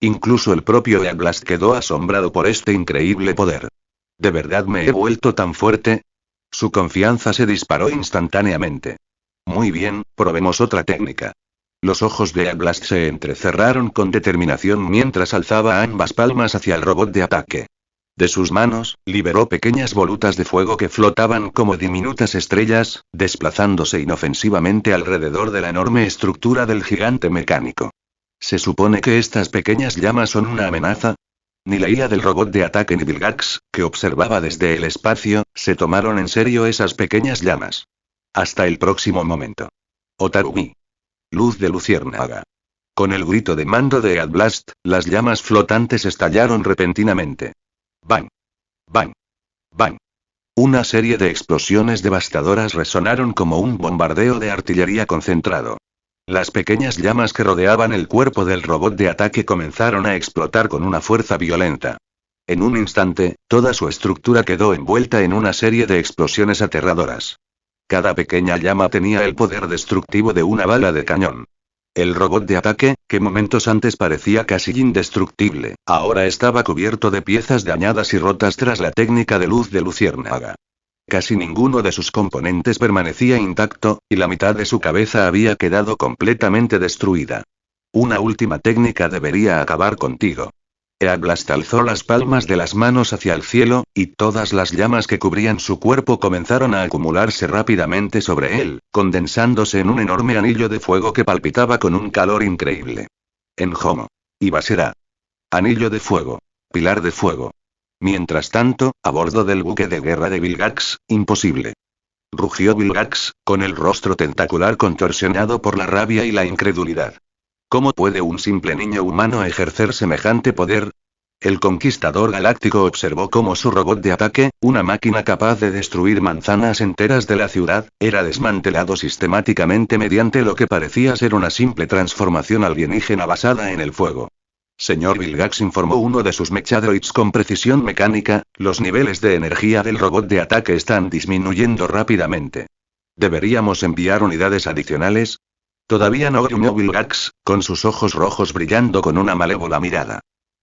Incluso el propio Eagblast quedó asombrado por este increíble poder. ¿De verdad me he vuelto tan fuerte? Su confianza se disparó instantáneamente. Muy bien, probemos otra técnica. Los ojos de Eagblast se entrecerraron con determinación mientras alzaba ambas palmas hacia el robot de ataque. De sus manos, liberó pequeñas volutas de fuego que flotaban como diminutas estrellas, desplazándose inofensivamente alrededor de la enorme estructura del gigante mecánico. ¿Se supone que estas pequeñas llamas son una amenaza? Ni la IA del robot de ataque ni Vilgax, que observaba desde el espacio, se tomaron en serio esas pequeñas llamas. Hasta el próximo momento. Otarumi. Luz de luciérnaga. Con el grito de mando de Eadblast, las llamas flotantes estallaron repentinamente. ¡Bang! ¡Bang! ¡Bang! Una serie de explosiones devastadoras resonaron como un bombardeo de artillería concentrado. Las pequeñas llamas que rodeaban el cuerpo del robot de ataque comenzaron a explotar con una fuerza violenta. En un instante, toda su estructura quedó envuelta en una serie de explosiones aterradoras. Cada pequeña llama tenía el poder destructivo de una bala de cañón. El robot de ataque, que momentos antes parecía casi indestructible, ahora estaba cubierto de piezas dañadas y rotas tras la técnica de luz de luciérnaga. Casi ninguno de sus componentes permanecía intacto, y la mitad de su cabeza había quedado completamente destruida. Una última técnica debería acabar contigo. Eadblast alzó las palmas de las manos hacia el cielo, y todas las llamas que cubrían su cuerpo comenzaron a acumularse rápidamente sobre él, condensándose en un enorme anillo de fuego que palpitaba con un calor increíble. En Homo. Iba será. Anillo de fuego. Pilar de fuego. Mientras tanto, a bordo del buque de guerra de Vilgax, imposible. Rugió Vilgax, con el rostro tentacular contorsionado por la rabia y la incredulidad. ¿Cómo puede un simple niño humano ejercer semejante poder? El conquistador galáctico observó cómo su robot de ataque, una máquina capaz de destruir manzanas enteras de la ciudad, era desmantelado sistemáticamente mediante lo que parecía ser una simple transformación alienígena basada en el fuego. Señor Vilgax, informó uno de sus mechadroids con precisión mecánica, los niveles de energía del robot de ataque están disminuyendo rápidamente. ¿Deberíamos enviar unidades adicionales? Todavía no, gruñó Vilgax, con sus ojos rojos brillando con una malévola mirada.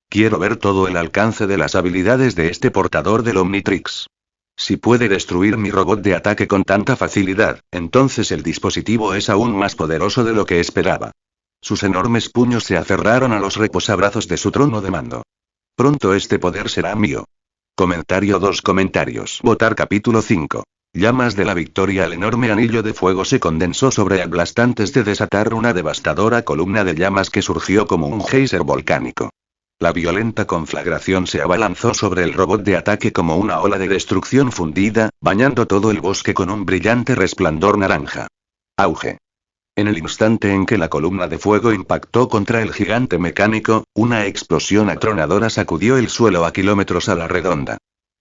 Quiero ver todo el alcance de las habilidades de este portador del Omnitrix. Si puede destruir mi robot de ataque con tanta facilidad, entonces el dispositivo es aún más poderoso de lo que esperaba. Sus enormes puños se aferraron a los reposabrazos de su trono de mando. Pronto este poder será mío. Comentario 2 comentarios. Votar capítulo 5. Llamas de la victoria. El enorme anillo de fuego se condensó sobre Eadblast antes de desatar una devastadora columna de llamas que surgió como un geyser volcánico. La violenta conflagración se abalanzó sobre el robot de ataque como una ola de destrucción fundida, bañando todo el bosque con un brillante resplandor naranja. Auge. En el instante en que la columna de fuego impactó contra el gigante mecánico, una explosión atronadora sacudió el suelo a kilómetros a la redonda.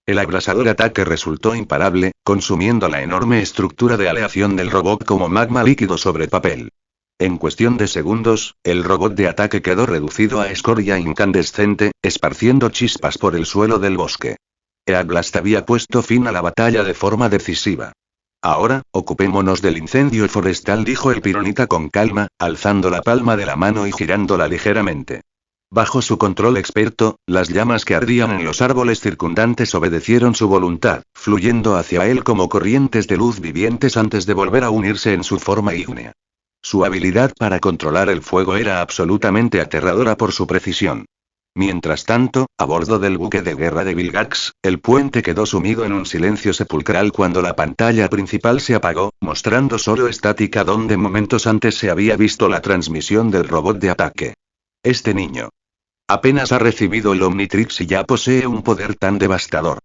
El abrasador ataque resultó imparable, consumiendo la enorme estructura de aleación del robot como magma líquido sobre papel. En cuestión de segundos, el robot de ataque quedó reducido a escoria incandescente, esparciendo chispas por el suelo del bosque. Eadblast había puesto fin a la batalla de forma decisiva. Ahora, ocupémonos del incendio forestal, dijo el pironita con calma, alzando la palma de la mano y girándola ligeramente. Bajo su control experto, las llamas que ardían en los árboles circundantes obedecieron su voluntad, fluyendo hacia él como corrientes de luz vivientes antes de volver a unirse en su forma ígnea. Su habilidad para controlar el fuego era absolutamente aterradora por su precisión. Mientras tanto, a bordo del buque de guerra de Vilgax, el puente quedó sumido en un silencio sepulcral cuando la pantalla principal se apagó, mostrando solo estática donde momentos antes se había visto la transmisión del robot de ataque. Este niño apenas ha recibido el Omnitrix y ya posee un poder tan devastador.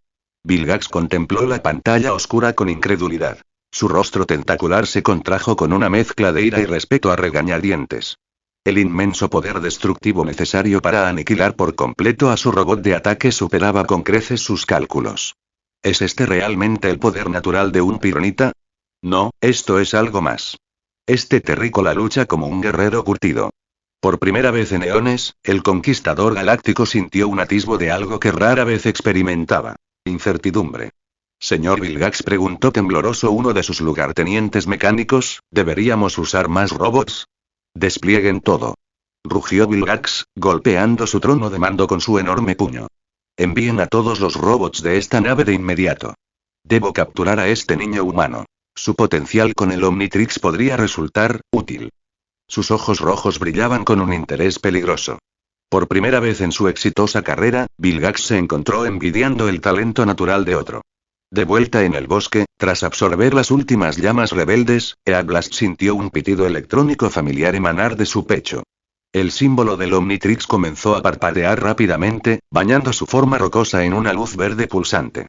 Vilgax contempló la pantalla oscura con incredulidad. Su rostro tentacular se contrajo con una mezcla de ira y respeto a regañadientes. El inmenso poder destructivo necesario para aniquilar por completo a su robot de ataque superaba con creces sus cálculos. ¿Es este realmente el poder natural de un pironita? No, esto es algo más. Este terrícola lucha como un guerrero curtido. Por primera vez en eones, el conquistador galáctico sintió un atisbo de algo que rara vez experimentaba: incertidumbre. Señor Vilgax, preguntó tembloroso uno de sus lugartenientes mecánicos, ¿deberíamos usar más robots? Desplieguen todo. Rugió Vilgax, golpeando su trono de mando con su enorme puño. Envíen a todos los robots de esta nave de inmediato. Debo capturar a este niño humano. Su potencial con el Omnitrix podría resultar útil. Sus ojos rojos brillaban con un interés peligroso. Por primera vez en su exitosa carrera, Vilgax se encontró envidiando el talento natural de otro. De vuelta en el bosque, tras absorber las últimas llamas rebeldes, Eadblast sintió un pitido electrónico familiar emanar de su pecho. El símbolo del Omnitrix comenzó a parpadear rápidamente, bañando su forma rocosa en una luz verde pulsante.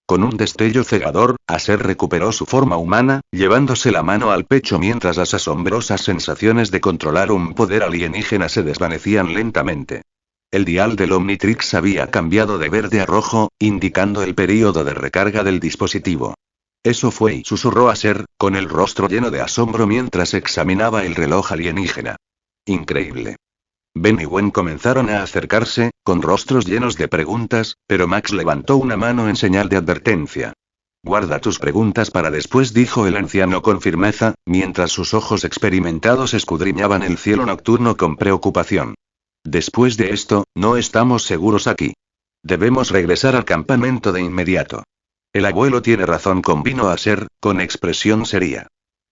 Con un destello cegador, Aser recuperó su forma humana, llevándose la mano al pecho mientras las asombrosas sensaciones de controlar un poder alienígena se desvanecían lentamente. El dial del Omnitrix había cambiado de verde a rojo, indicando el período de recarga del dispositivo. Eso fue, y susurró Aser, con el rostro lleno de asombro mientras examinaba el reloj alienígena. Increíble. Ben y Gwen comenzaron a acercarse, con rostros llenos de preguntas, pero Max levantó una mano en señal de advertencia. Guarda tus preguntas para después, dijo el anciano con firmeza, mientras sus ojos experimentados escudriñaban el cielo nocturno con preocupación. Después de esto, no estamos seguros aquí. Debemos regresar al campamento de inmediato. El abuelo tiene razón, convino Aser, con expresión seria.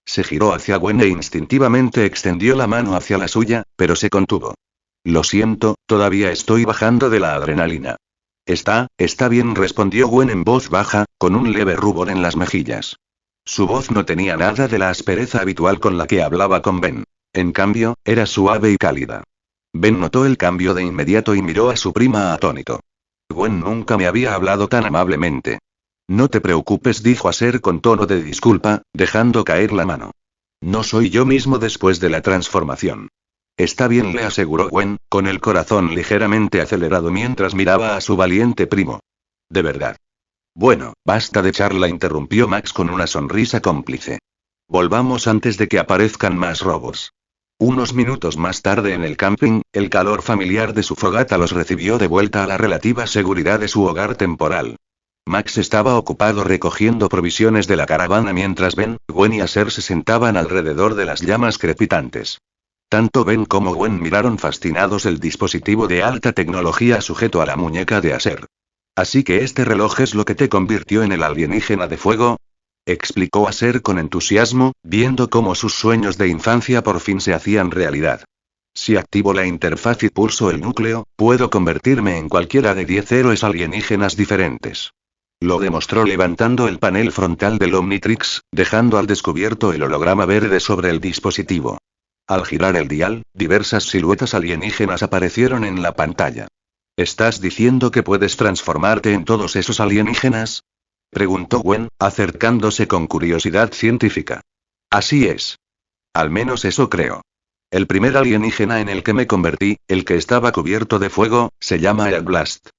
Se giró hacia Gwen e instintivamente extendió la mano hacia la suya, pero se contuvo. Lo siento, todavía estoy bajando de la adrenalina. Está bien, respondió Gwen en voz baja, con un leve rubor en las mejillas. Su voz no tenía nada de la aspereza habitual con la que hablaba con Ben. En cambio, era suave y cálida. Ben notó el cambio de inmediato y miró a su prima atónito. Gwen nunca me había hablado tan amablemente. No te preocupes, dijo Aser con tono de disculpa, dejando caer la mano. No soy yo mismo después de la transformación. Está bien, le aseguró Gwen, con el corazón ligeramente acelerado mientras miraba a su valiente primo. De verdad. Bueno, basta de charla, interrumpió Max con una sonrisa cómplice. Volvamos antes de que aparezcan más robots. Unos minutos más tarde en el camping, el calor familiar de su fogata los recibió de vuelta a la relativa seguridad de su hogar temporal. Max estaba ocupado recogiendo provisiones de la caravana mientras Ben, Gwen y Aser se sentaban alrededor de las llamas crepitantes. Tanto Ben como Gwen miraron fascinados el dispositivo de alta tecnología sujeto a la muñeca de Aser. ¿Así que este reloj es lo que te convirtió en el alienígena de fuego?, explicó Aser con entusiasmo, viendo cómo sus sueños de infancia por fin se hacían realidad. Si activo la interfaz y pulso el núcleo, puedo convertirme en cualquiera de 10 héroes alienígenas diferentes. Lo demostró levantando el panel frontal del Omnitrix, dejando al descubierto el holograma verde sobre el dispositivo. Al girar el dial, diversas siluetas alienígenas aparecieron en la pantalla. ¿Estás diciendo que puedes transformarte en todos esos alienígenas?, preguntó Gwen, acercándose con curiosidad científica. Así es. Al menos eso creo. El primer alienígena en el que me convertí, el que estaba cubierto de fuego, se llama Eggblast.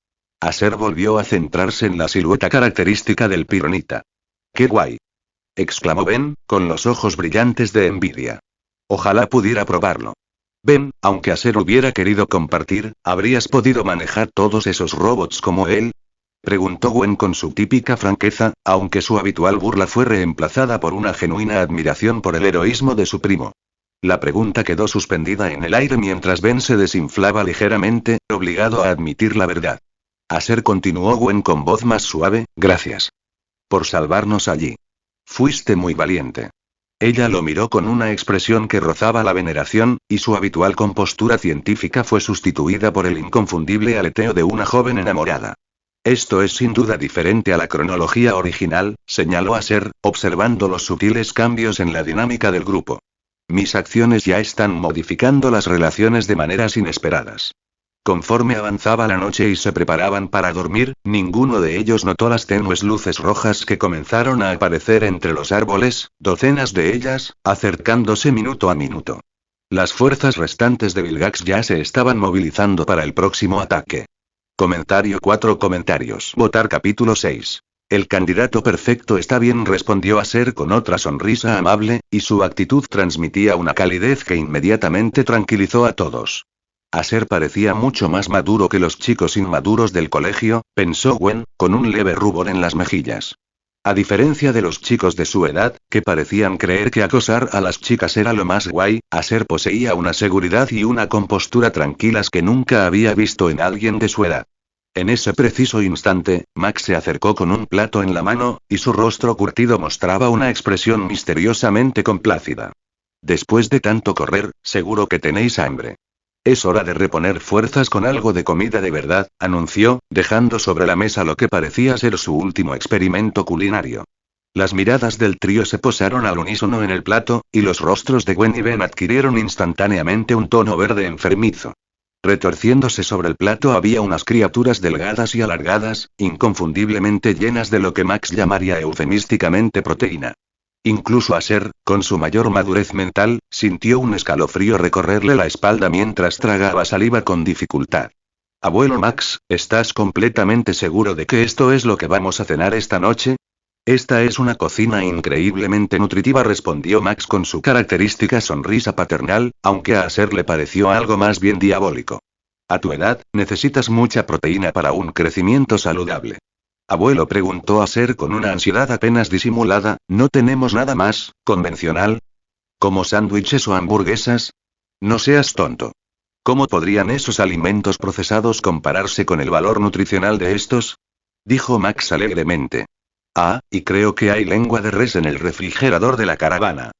Aser volvió a centrarse en la silueta característica del pironita. ¡Qué guay!, exclamó Ben, con los ojos brillantes de envidia. Ojalá pudiera probarlo. Ben, aunque Aser hubiera querido compartir, ¿habrías podido manejar todos esos robots como él?, preguntó Gwen con su típica franqueza, aunque su habitual burla fue reemplazada por una genuina admiración por el heroísmo de su primo. La pregunta quedó suspendida en el aire mientras Ben se desinflaba ligeramente, obligado a admitir la verdad. Aser, continuó Gwen con voz más suave, gracias por salvarnos allí. Fuiste muy valiente. Ella lo miró con una expresión que rozaba la veneración, y su habitual compostura científica fue sustituida por el inconfundible aleteo de una joven enamorada. Esto es sin duda diferente a la cronología original, señaló Aser, observando los sutiles cambios en la dinámica del grupo. Mis acciones ya están modificando las relaciones de maneras inesperadas. Conforme avanzaba la noche y se preparaban para dormir, ninguno de ellos notó las tenues luces rojas que comenzaron a aparecer entre los árboles, docenas de ellas, acercándose minuto a minuto. Las fuerzas restantes de Vilgax ya se estaban movilizando para el próximo ataque. Comentario 4 comentarios. Votar capítulo 6. El candidato perfecto está bien, respondió Aser con otra sonrisa amable, y su actitud transmitía una calidez que inmediatamente tranquilizó a todos. Aser parecía mucho más maduro que los chicos inmaduros del colegio, pensó Gwen, con un leve rubor en las mejillas. A diferencia de los chicos de su edad, que parecían creer que acosar a las chicas era lo más guay, Aser poseía una seguridad y una compostura tranquilas que nunca había visto en alguien de su edad. En ese preciso instante, Max se acercó con un plato en la mano, y su rostro curtido mostraba una expresión misteriosamente complácida. Después de tanto correr, seguro que tenéis hambre. Es hora de reponer fuerzas con algo de comida de verdad, anunció, dejando sobre la mesa lo que parecía ser su último experimento culinario. Las miradas del trío se posaron al unísono en el plato, y los rostros de Gwen y Ben adquirieron instantáneamente un tono verde enfermizo. Retorciéndose sobre el plato había unas criaturas delgadas y alargadas, inconfundiblemente llenas de lo que Max llamaría eufemísticamente proteína. Incluso Aser, con su mayor madurez mental, sintió un escalofrío recorrerle la espalda mientras tragaba saliva con dificultad. Abuelo Max, ¿estás completamente seguro de que esto es lo que vamos a cenar esta noche? Esta es una cocina increíblemente nutritiva, respondió Max con su característica sonrisa paternal, aunque a Aser le pareció algo más bien diabólico. A tu edad, necesitas mucha proteína para un crecimiento saludable. Abuelo, preguntó Aser con una ansiedad apenas disimulada, ¿no tenemos nada más, convencional? ¿Como sándwiches o hamburguesas? No seas tonto. ¿Cómo podrían esos alimentos procesados compararse con el valor nutricional de estos? Dijo Max alegremente. Ah, y creo que hay lengua de res en el refrigerador de la caravana.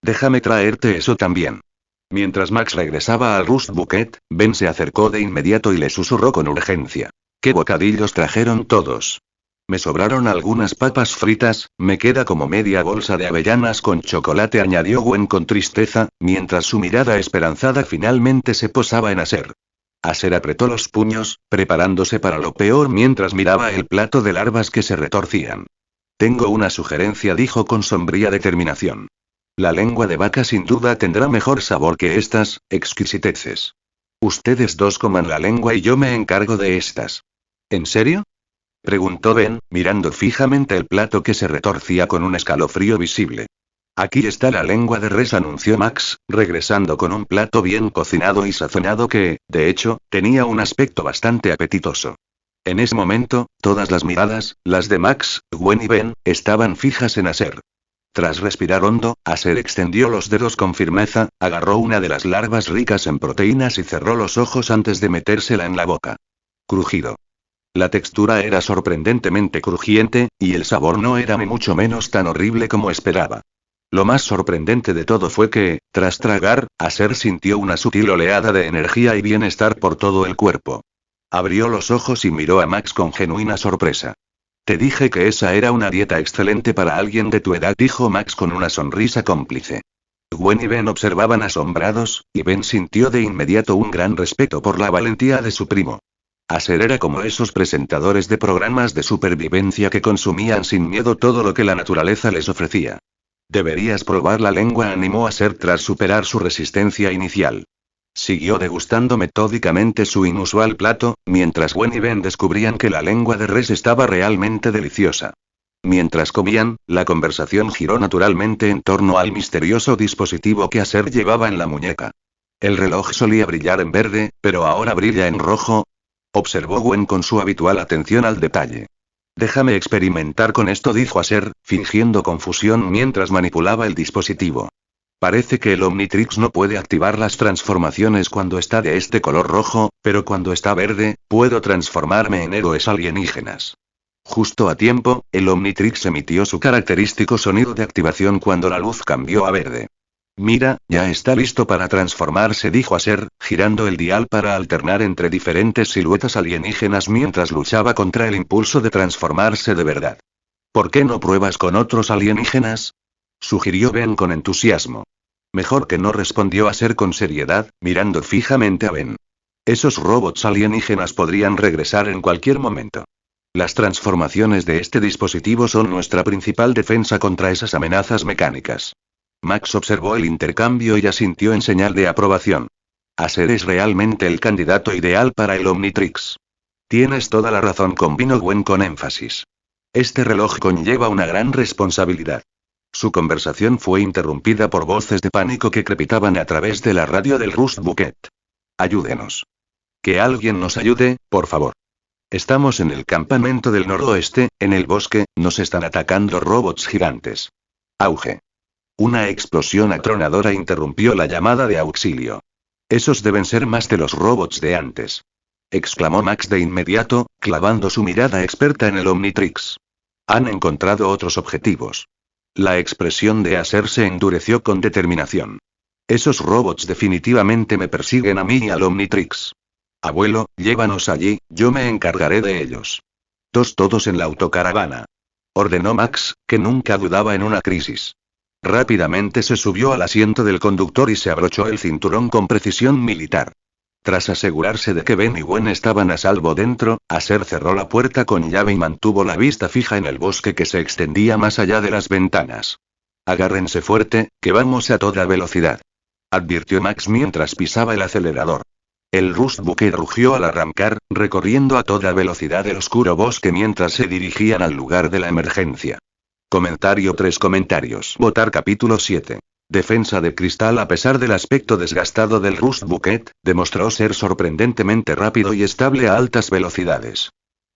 Déjame traerte eso también. Mientras Max regresaba al Rust Bucket, Ben se acercó de inmediato y le susurró con urgencia. ¿Qué bocadillos trajeron todos? Me sobraron algunas papas fritas, me queda como media bolsa de avellanas con chocolate, añadió Gwen con tristeza, mientras su mirada esperanzada finalmente se posaba en Aser. Aser apretó los puños, preparándose para lo peor mientras miraba el plato de larvas que se retorcían. Tengo una sugerencia, dijo con sombría determinación. La lengua de vaca sin duda tendrá mejor sabor que estas exquisiteces. Ustedes dos coman la lengua y yo me encargo de estas. ¿En serio? Preguntó Ben, mirando fijamente el plato que se retorcía con un escalofrío visible. Aquí está la lengua de res, anunció Max, regresando con un plato bien cocinado y sazonado que, de hecho, tenía un aspecto bastante apetitoso. En ese momento, todas las miradas, las de Max, Gwen y Ben, estaban fijas en Aser. Tras respirar hondo, Aser extendió los dedos con firmeza, agarró una de las larvas ricas en proteínas y cerró los ojos antes de metérsela en la boca. Crujido. La textura era sorprendentemente crujiente, y el sabor no era ni mucho menos tan horrible como esperaba. Lo más sorprendente de todo fue que, tras tragar, Aser sintió una sutil oleada de energía y bienestar por todo el cuerpo. Abrió los ojos y miró a Max con genuina sorpresa. Te dije que esa era una dieta excelente para alguien de tu edad, dijo Max con una sonrisa cómplice. Gwen y Ben observaban asombrados, y Ben sintió de inmediato un gran respeto por la valentía de su primo. Aser era como esos presentadores de programas de supervivencia que consumían sin miedo todo lo que la naturaleza les ofrecía. Deberías probar la lengua, animó Aser tras superar su resistencia inicial. Siguió degustando metódicamente su inusual plato, mientras Gwen y Ben descubrían que la lengua de res estaba realmente deliciosa. Mientras comían, la conversación giró naturalmente en torno al misterioso dispositivo que Aser llevaba en la muñeca. El reloj solía brillar en verde, pero ahora brilla en rojo, observó Gwen con su habitual atención al detalle. Déjame experimentar con esto, dijo Aser, fingiendo confusión mientras manipulaba el dispositivo. Parece que el Omnitrix no puede activar las transformaciones cuando está de este color rojo, pero cuando está verde, puedo transformarme en héroes alienígenas. Justo a tiempo, el Omnitrix emitió su característico sonido de activación cuando la luz cambió a verde. Mira, ya está listo para transformarse, dijo Aser, girando el dial para alternar entre diferentes siluetas alienígenas mientras luchaba contra el impulso de transformarse de verdad. ¿Por qué no pruebas con otros alienígenas?, sugirió Ben con entusiasmo. Mejor que no, respondió Aser con seriedad, mirando fijamente a Ben. Esos robots alienígenas podrían regresar en cualquier momento. Las transformaciones de este dispositivo son nuestra principal defensa contra esas amenazas mecánicas. Max observó el intercambio y asintió en señal de aprobación. Aser es realmente el candidato ideal para el Omnitrix. Tienes toda la razón, convino Gwen con énfasis. Este reloj conlleva una gran responsabilidad. Su conversación fue interrumpida por voces de pánico que crepitaban a través de la radio del Rust Bucket. Ayúdenos. Que alguien nos ayude, por favor. Estamos en el campamento del noroeste, en el bosque, nos están atacando robots gigantes. Auge. Una explosión atronadora interrumpió la llamada de auxilio. Esos deben ser más de los robots de antes, exclamó Max de inmediato, clavando su mirada experta en el Omnitrix. Han encontrado otros objetivos. La expresión de Aser se endureció con determinación. Esos robots definitivamente me persiguen a mí y al Omnitrix. Abuelo, llévanos allí, yo me encargaré de ellos. Todos en la autocaravana. ordenó Max, que nunca dudaba en una crisis. Rápidamente se subió al asiento del conductor y se abrochó el cinturón con precisión militar. Tras asegurarse de que Ben y Gwen estaban a salvo dentro, Aser cerró la puerta con llave y mantuvo la vista fija en el bosque que se extendía más allá de las ventanas. Agárrense fuerte, que vamos a toda velocidad, advirtió Max mientras pisaba el acelerador. El Rust Bucket rugió al arrancar, recorriendo a toda velocidad el oscuro bosque mientras se dirigían al lugar de la emergencia. Comentario 3 comentarios. Votar capítulo 7. Defensa de Cristal. A pesar del aspecto desgastado del Rust Bucket, demostró ser sorprendentemente rápido y estable a altas velocidades.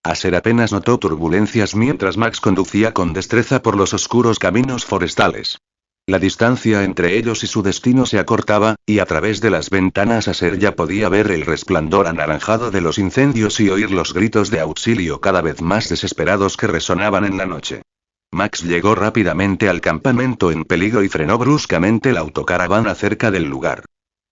Aser apenas notó turbulencias mientras Max conducía con destreza por los oscuros caminos forestales. La distancia entre ellos y su destino se acortaba, y a través de las ventanas Aser ya podía ver el resplandor anaranjado de los incendios y oír los gritos de auxilio cada vez más desesperados que resonaban en la noche. Max llegó rápidamente al campamento en peligro y frenó bruscamente la autocaravana cerca del lugar.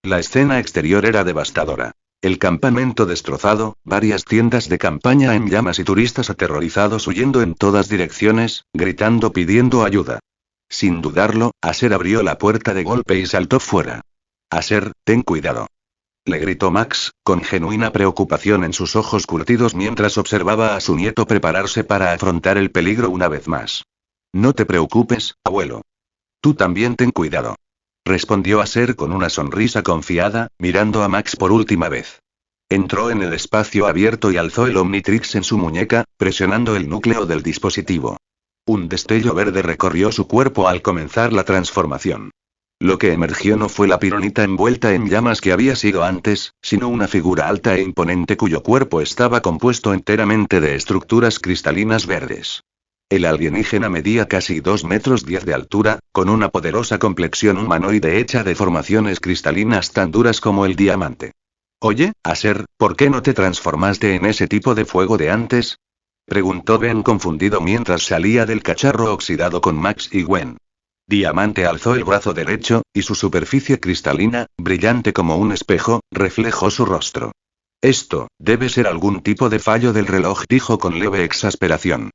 La escena exterior era devastadora. El campamento destrozado, varias tiendas de campaña en llamas y turistas aterrorizados huyendo en todas direcciones, gritando pidiendo ayuda. Sin dudarlo, Aser abrió la puerta de golpe y saltó fuera. Aser, ten cuidado, le gritó Max, con genuina preocupación en sus ojos curtidos mientras observaba a su nieto prepararse para afrontar el peligro una vez más. No te preocupes, abuelo. Tú también ten cuidado, respondió Aser con una sonrisa confiada, mirando a Max por última vez. Entró en el espacio abierto y alzó el Omnitrix en su muñeca, presionando el núcleo del dispositivo. Un destello verde recorrió su cuerpo al comenzar la transformación. Lo que emergió no fue la pironita envuelta en llamas que había sido antes, sino una figura alta e imponente cuyo cuerpo estaba compuesto enteramente de estructuras cristalinas verdes. El alienígena medía casi 2,10 metros de altura, con una poderosa complexión humanoide hecha de formaciones cristalinas tan duras como el diamante. Oye, Aser, ¿por qué no te transformaste en ese tipo de fuego de antes?, preguntó Ben confundido mientras salía del cacharro oxidado con Max y Gwen. Diamante alzó el brazo derecho, y su superficie cristalina, brillante como un espejo, reflejó su rostro. Esto, debe ser algún tipo de fallo del reloj, dijo con leve exasperación.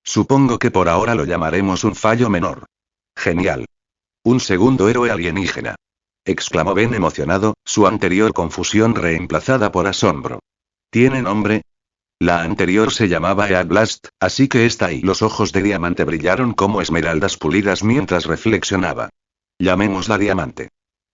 Supongo que por ahora lo llamaremos un fallo menor. Genial. Un segundo héroe alienígena, exclamó Ben emocionado, su anterior confusión reemplazada por asombro. ¿Tiene nombre? La anterior se llamaba Eagblast, así que está ahí. Los ojos de Diamante brillaron como esmeraldas pulidas mientras reflexionaba. Llamémosla Diamante.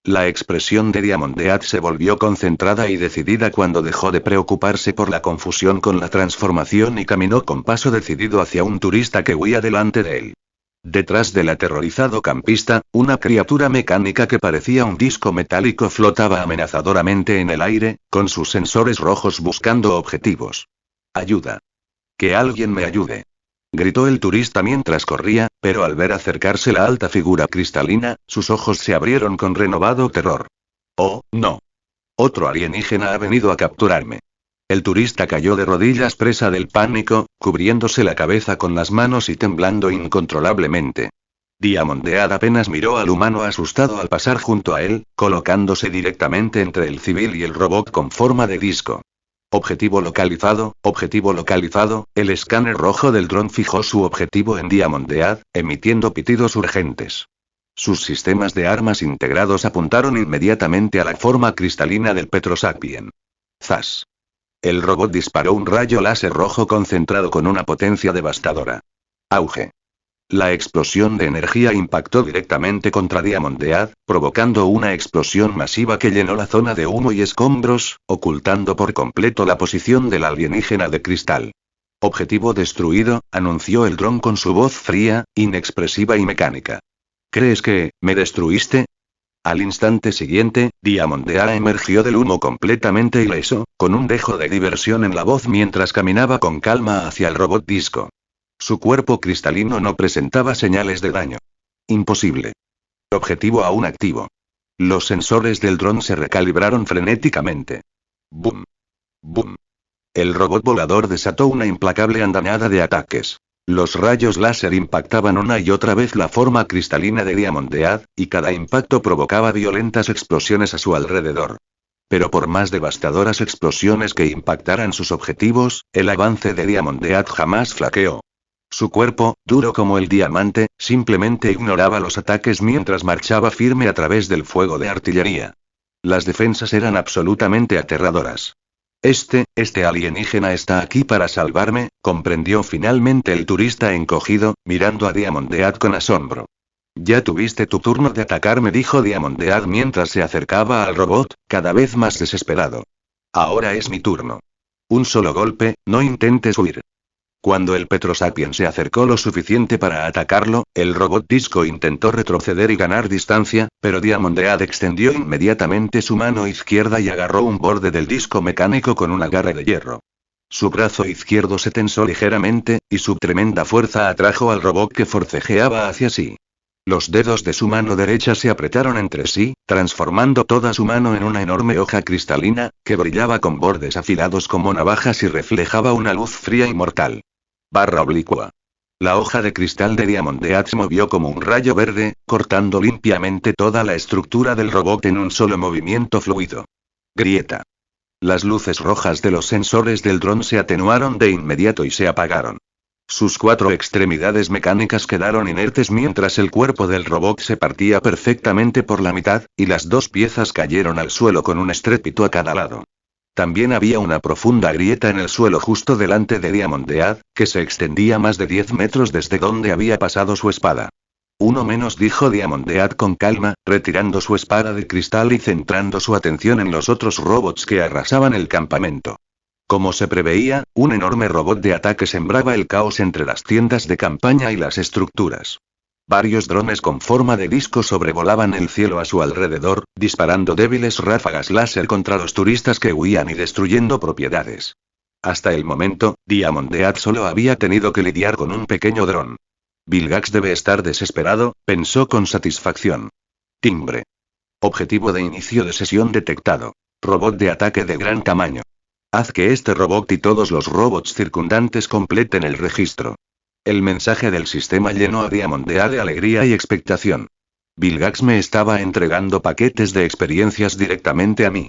La expresión de Diamondead se volvió concentrada y decidida cuando dejó de preocuparse por la confusión con la transformación y caminó con paso decidido hacia un turista que huía delante de él. Detrás del aterrorizado campista, una criatura mecánica que parecía un disco metálico flotaba amenazadoramente en el aire, con sus sensores rojos buscando objetivos. Ayuda. Que alguien me ayude, gritó el turista mientras corría, pero al ver acercarse la alta figura cristalina, sus ojos se abrieron con renovado terror. Oh, no. Otro alienígena ha venido a capturarme. El turista cayó de rodillas presa del pánico, cubriéndose la cabeza con las manos y temblando incontrolablemente. Diamondead apenas miró al humano asustado al pasar junto a él, colocándose directamente entre el civil y el robot con forma de disco. Objetivo localizado, el escáner rojo del dron fijó su objetivo en Diamondead, emitiendo pitidos urgentes. Sus sistemas de armas integrados apuntaron inmediatamente a la forma cristalina del Petrosapien. ¡Zas! El robot disparó un rayo láser rojo concentrado con una potencia devastadora. ¡Auge! La explosión de energía impactó directamente contra Diamondead, provocando una explosión masiva que llenó la zona de humo y escombros, ocultando por completo la posición del alienígena de cristal. Objetivo destruido, anunció el dron con su voz fría, inexpresiva y mecánica. ¿Crees que me destruiste? Al instante siguiente, Diamondead emergió del humo completamente ileso, con un dejo de diversión en la voz mientras caminaba con calma hacia el robot disco. Su cuerpo cristalino no presentaba señales de daño. Imposible. Objetivo aún activo. Los sensores del dron se recalibraron frenéticamente. ¡Bum! ¡Bum! El robot volador desató una implacable andanada de ataques. Los rayos láser impactaban una y otra vez la forma cristalina de Diamondead, y cada impacto provocaba violentas explosiones a su alrededor. Pero por más devastadoras explosiones que impactaran sus objetivos, el avance de Diamondead jamás flaqueó. Su cuerpo, duro como el diamante, simplemente ignoraba los ataques mientras marchaba firme a través del fuego de artillería. Las defensas eran absolutamente aterradoras. Este alienígena está aquí para salvarme, comprendió finalmente el turista encogido, mirando a Diamondead con asombro. Ya tuviste tu turno de atacarme, dijo Diamondead mientras se acercaba al robot, cada vez más desesperado. Ahora es mi turno. Un solo golpe, no intentes huir. Cuando el Petrosapien se acercó lo suficiente para atacarlo, el robot disco intentó retroceder y ganar distancia, pero Diamondead extendió inmediatamente su mano izquierda y agarró un borde del disco mecánico con un agarre de hierro. Su brazo izquierdo se tensó ligeramente, y su tremenda fuerza atrajo al robot que forcejeaba hacia sí. Los dedos de su mano derecha se apretaron entre sí, transformando toda su mano en una enorme hoja cristalina, que brillaba con bordes afilados como navajas y reflejaba una luz fría y mortal. Barra oblicua. La hoja de cristal de Diamondead se movió como un rayo verde, cortando limpiamente toda la estructura del robot en un solo movimiento fluido. Grieta. Las luces rojas de los sensores del dron se atenuaron de inmediato y se apagaron. Sus 4 extremidades mecánicas quedaron inertes mientras el cuerpo del robot se partía perfectamente por la mitad, y las 2 piezas cayeron al suelo con un estrépito a cada lado. También había una profunda grieta en el suelo justo delante de Diamondead, que se extendía más de 10 metros desde donde había pasado su espada. Uno menos, dijo Diamondead con calma, retirando su espada de cristal y centrando su atención en los otros robots que arrasaban el campamento. Como se preveía, un enorme robot de ataque sembraba el caos entre las tiendas de campaña y las estructuras. Varios drones con forma de disco sobrevolaban el cielo a su alrededor, disparando débiles ráfagas láser contra los turistas que huían y destruyendo propiedades. Hasta el momento, Diamondead solo había tenido que lidiar con un pequeño dron. Vilgax debe estar desesperado, pensó con satisfacción. Timbre. Objetivo de inicio de sesión detectado. Robot de ataque de gran tamaño. Haz que este robot y todos los robots circundantes completen el registro. El mensaje del sistema llenó a Diamondead de alegría y expectación. Vilgax me estaba entregando paquetes de experiencias directamente a mí.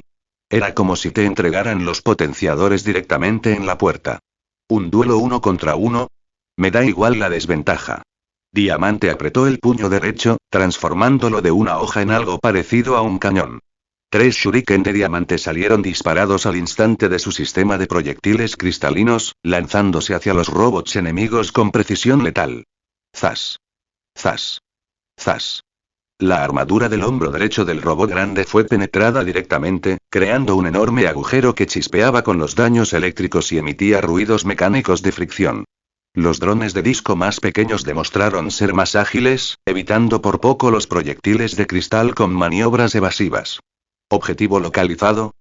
Era como si te entregaran los potenciadores directamente en la puerta. ¿Un duelo 1 contra 1? Me da igual la desventaja. Diamante apretó el puño derecho, transformándolo de una hoja en algo parecido a un cañón. 3 shuriken de diamante salieron disparados al instante de su sistema de proyectiles cristalinos, lanzándose hacia los robots enemigos con precisión letal. Zas. Zas. Zas. La armadura del hombro derecho del robot grande fue penetrada directamente, creando un enorme agujero que chispeaba con los daños eléctricos y emitía ruidos mecánicos de fricción. Los drones de disco más pequeños demostraron ser más ágiles, evitando por poco los proyectiles de cristal con maniobras evasivas. Objetivo localizado,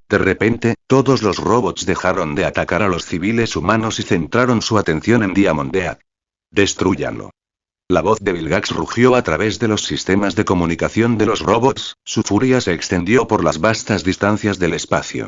de repente, todos los robots dejaron de atacar a los civiles humanos y centraron su atención en Diamondead. Destrúyanlo. La voz de Vilgax rugió a través de los sistemas de comunicación de los robots, su furia se extendió por las vastas distancias del espacio.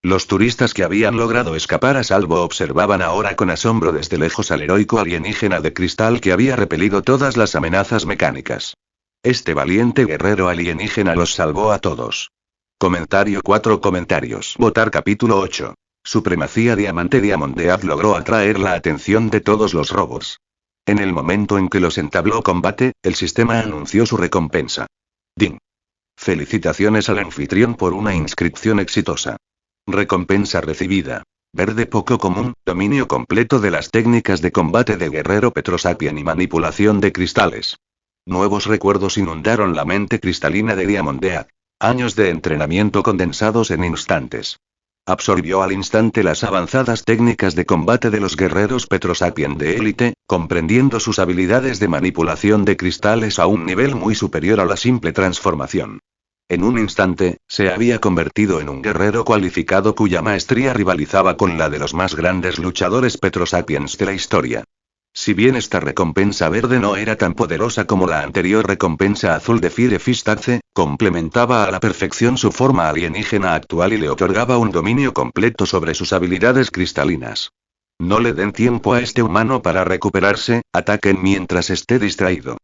Los turistas que habían logrado escapar a salvo observaban ahora con asombro desde lejos al heroico alienígena de cristal que había repelido todas las amenazas mecánicas. Este valiente guerrero alienígena los salvó a todos. Comentario 4 comentarios. Votar capítulo 8. Supremacía diamante. Diamondead logró atraer la atención de todos los robots. En el momento en que los entabló combate, el sistema anunció su recompensa. Ding. Felicitaciones al anfitrión por una inscripción exitosa. Recompensa recibida. Verde poco común, dominio completo de las técnicas de combate de guerrero Petrosapien y manipulación de cristales. Nuevos recuerdos inundaron la mente cristalina de Diamondead. Años de entrenamiento condensados en instantes. Absorbió al instante las avanzadas técnicas de combate de los guerreros Petrosapien de élite, comprendiendo sus habilidades de manipulación de cristales a un nivel muy superior a la simple transformación. En un instante, se había convertido en un guerrero cualificado cuya maestría rivalizaba con la de los más grandes luchadores Petrosapiens de la historia. Si bien esta recompensa verde no era tan poderosa como la anterior recompensa azul de Fire Fistace, complementaba a la perfección su forma alienígena actual y le otorgaba un dominio completo sobre sus habilidades cristalinas. No le den tiempo a este humano para recuperarse, ataquen mientras esté distraído.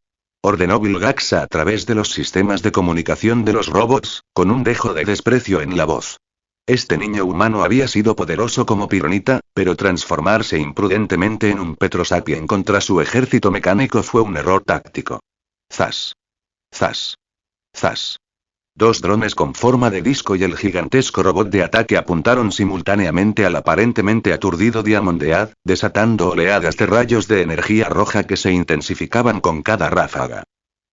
Ordenó Vilgax a través de los sistemas de comunicación de los robots, con un dejo de desprecio en la voz. Este niño humano había sido poderoso como pironita, pero transformarse imprudentemente en un Petrosapien contra su ejército mecánico fue un error táctico. Zas. Zas. Zas. Dos drones con forma de disco y el gigantesco robot de ataque apuntaron simultáneamente al aparentemente aturdido Diamondead, desatando oleadas de rayos de energía roja que se intensificaban con cada ráfaga.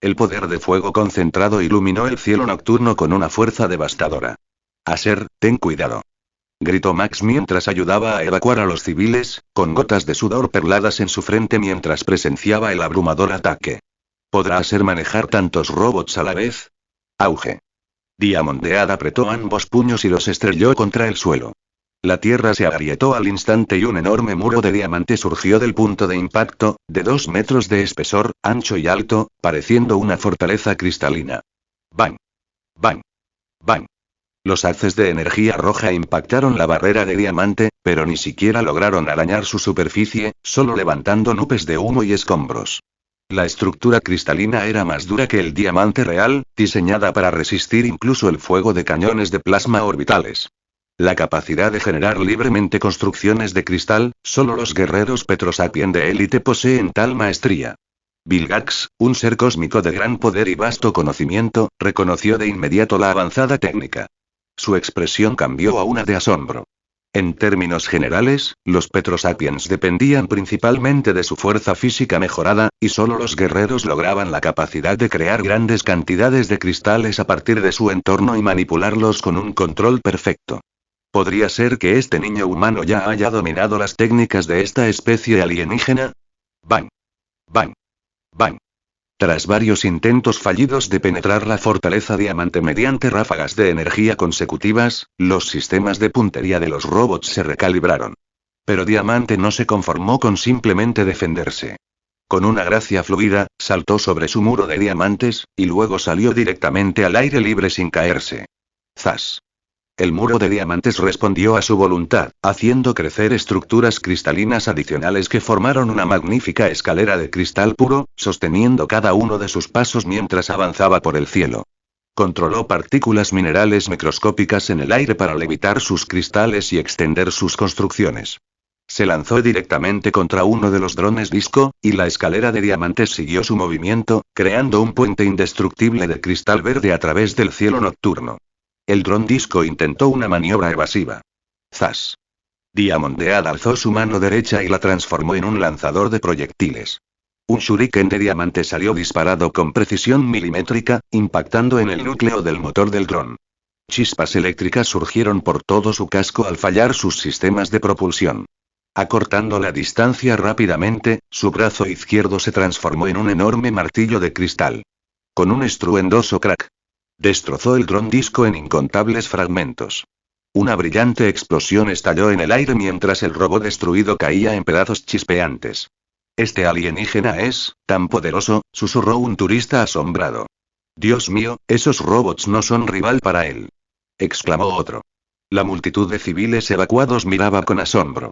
El poder de fuego concentrado iluminó el cielo nocturno con una fuerza devastadora. Aser, ten cuidado. Gritó Max mientras ayudaba a evacuar a los civiles, con gotas de sudor perladas en su frente mientras presenciaba el abrumador ataque. ¿Podrá Aser manejar tantos robots a la vez? Auge. Diamondead apretó ambos puños y los estrelló contra el suelo. La tierra se agrietó al instante y un enorme muro de diamante surgió del punto de impacto, de 2 metros de espesor, ancho y alto, pareciendo una fortaleza cristalina. ¡Bang! ¡Bang! ¡Bang! Los haces de energía roja impactaron la barrera de diamante, pero ni siquiera lograron arañar su superficie, solo levantando nubes de humo y escombros. La estructura cristalina era más dura que el diamante real, diseñada para resistir incluso el fuego de cañones de plasma orbitales. La capacidad de generar libremente construcciones de cristal, solo los guerreros Petrosapien de élite poseen tal maestría. Vilgax, un ser cósmico de gran poder y vasto conocimiento, reconoció de inmediato la avanzada técnica. Su expresión cambió a una de asombro. En términos generales, los Petrosapiens dependían principalmente de su fuerza física mejorada, y solo los guerreros lograban la capacidad de crear grandes cantidades de cristales a partir de su entorno y manipularlos con un control perfecto. ¿Podría ser que este niño humano ya haya dominado las técnicas de esta especie alienígena? ¡Bang! ¡Bang! ¡Bang! Tras varios intentos fallidos de penetrar la fortaleza diamante mediante ráfagas de energía consecutivas, los sistemas de puntería de los robots se recalibraron. Pero Diamante no se conformó con simplemente defenderse. Con una gracia fluida, saltó sobre su muro de diamantes, y luego salió directamente al aire libre sin caerse. ¡Zas! El muro de diamantes respondió a su voluntad, haciendo crecer estructuras cristalinas adicionales que formaron una magnífica escalera de cristal puro, sosteniendo cada uno de sus pasos mientras avanzaba por el cielo. Controló partículas minerales microscópicas en el aire para levitar sus cristales y extender sus construcciones. Se lanzó directamente contra uno de los drones disco, y la escalera de diamantes siguió su movimiento, creando un puente indestructible de cristal verde a través del cielo nocturno. El dron disco intentó una maniobra evasiva. ¡Zas! Diamondead alzó su mano derecha y la transformó en un lanzador de proyectiles. Un shuriken de diamante salió disparado con precisión milimétrica, impactando en el núcleo del motor del dron. Chispas eléctricas surgieron por todo su casco al fallar sus sistemas de propulsión. Acortando la distancia rápidamente, su brazo izquierdo se transformó en un enorme martillo de cristal. Con un estruendoso crack, destrozó el dron disco en incontables fragmentos. Una brillante explosión estalló en el aire mientras el robot destruido caía en pedazos chispeantes. «Este alienígena es tan poderoso», susurró un turista asombrado. «Dios mío, esos robots no son rival para él», exclamó otro. La multitud de civiles evacuados miraba con asombro.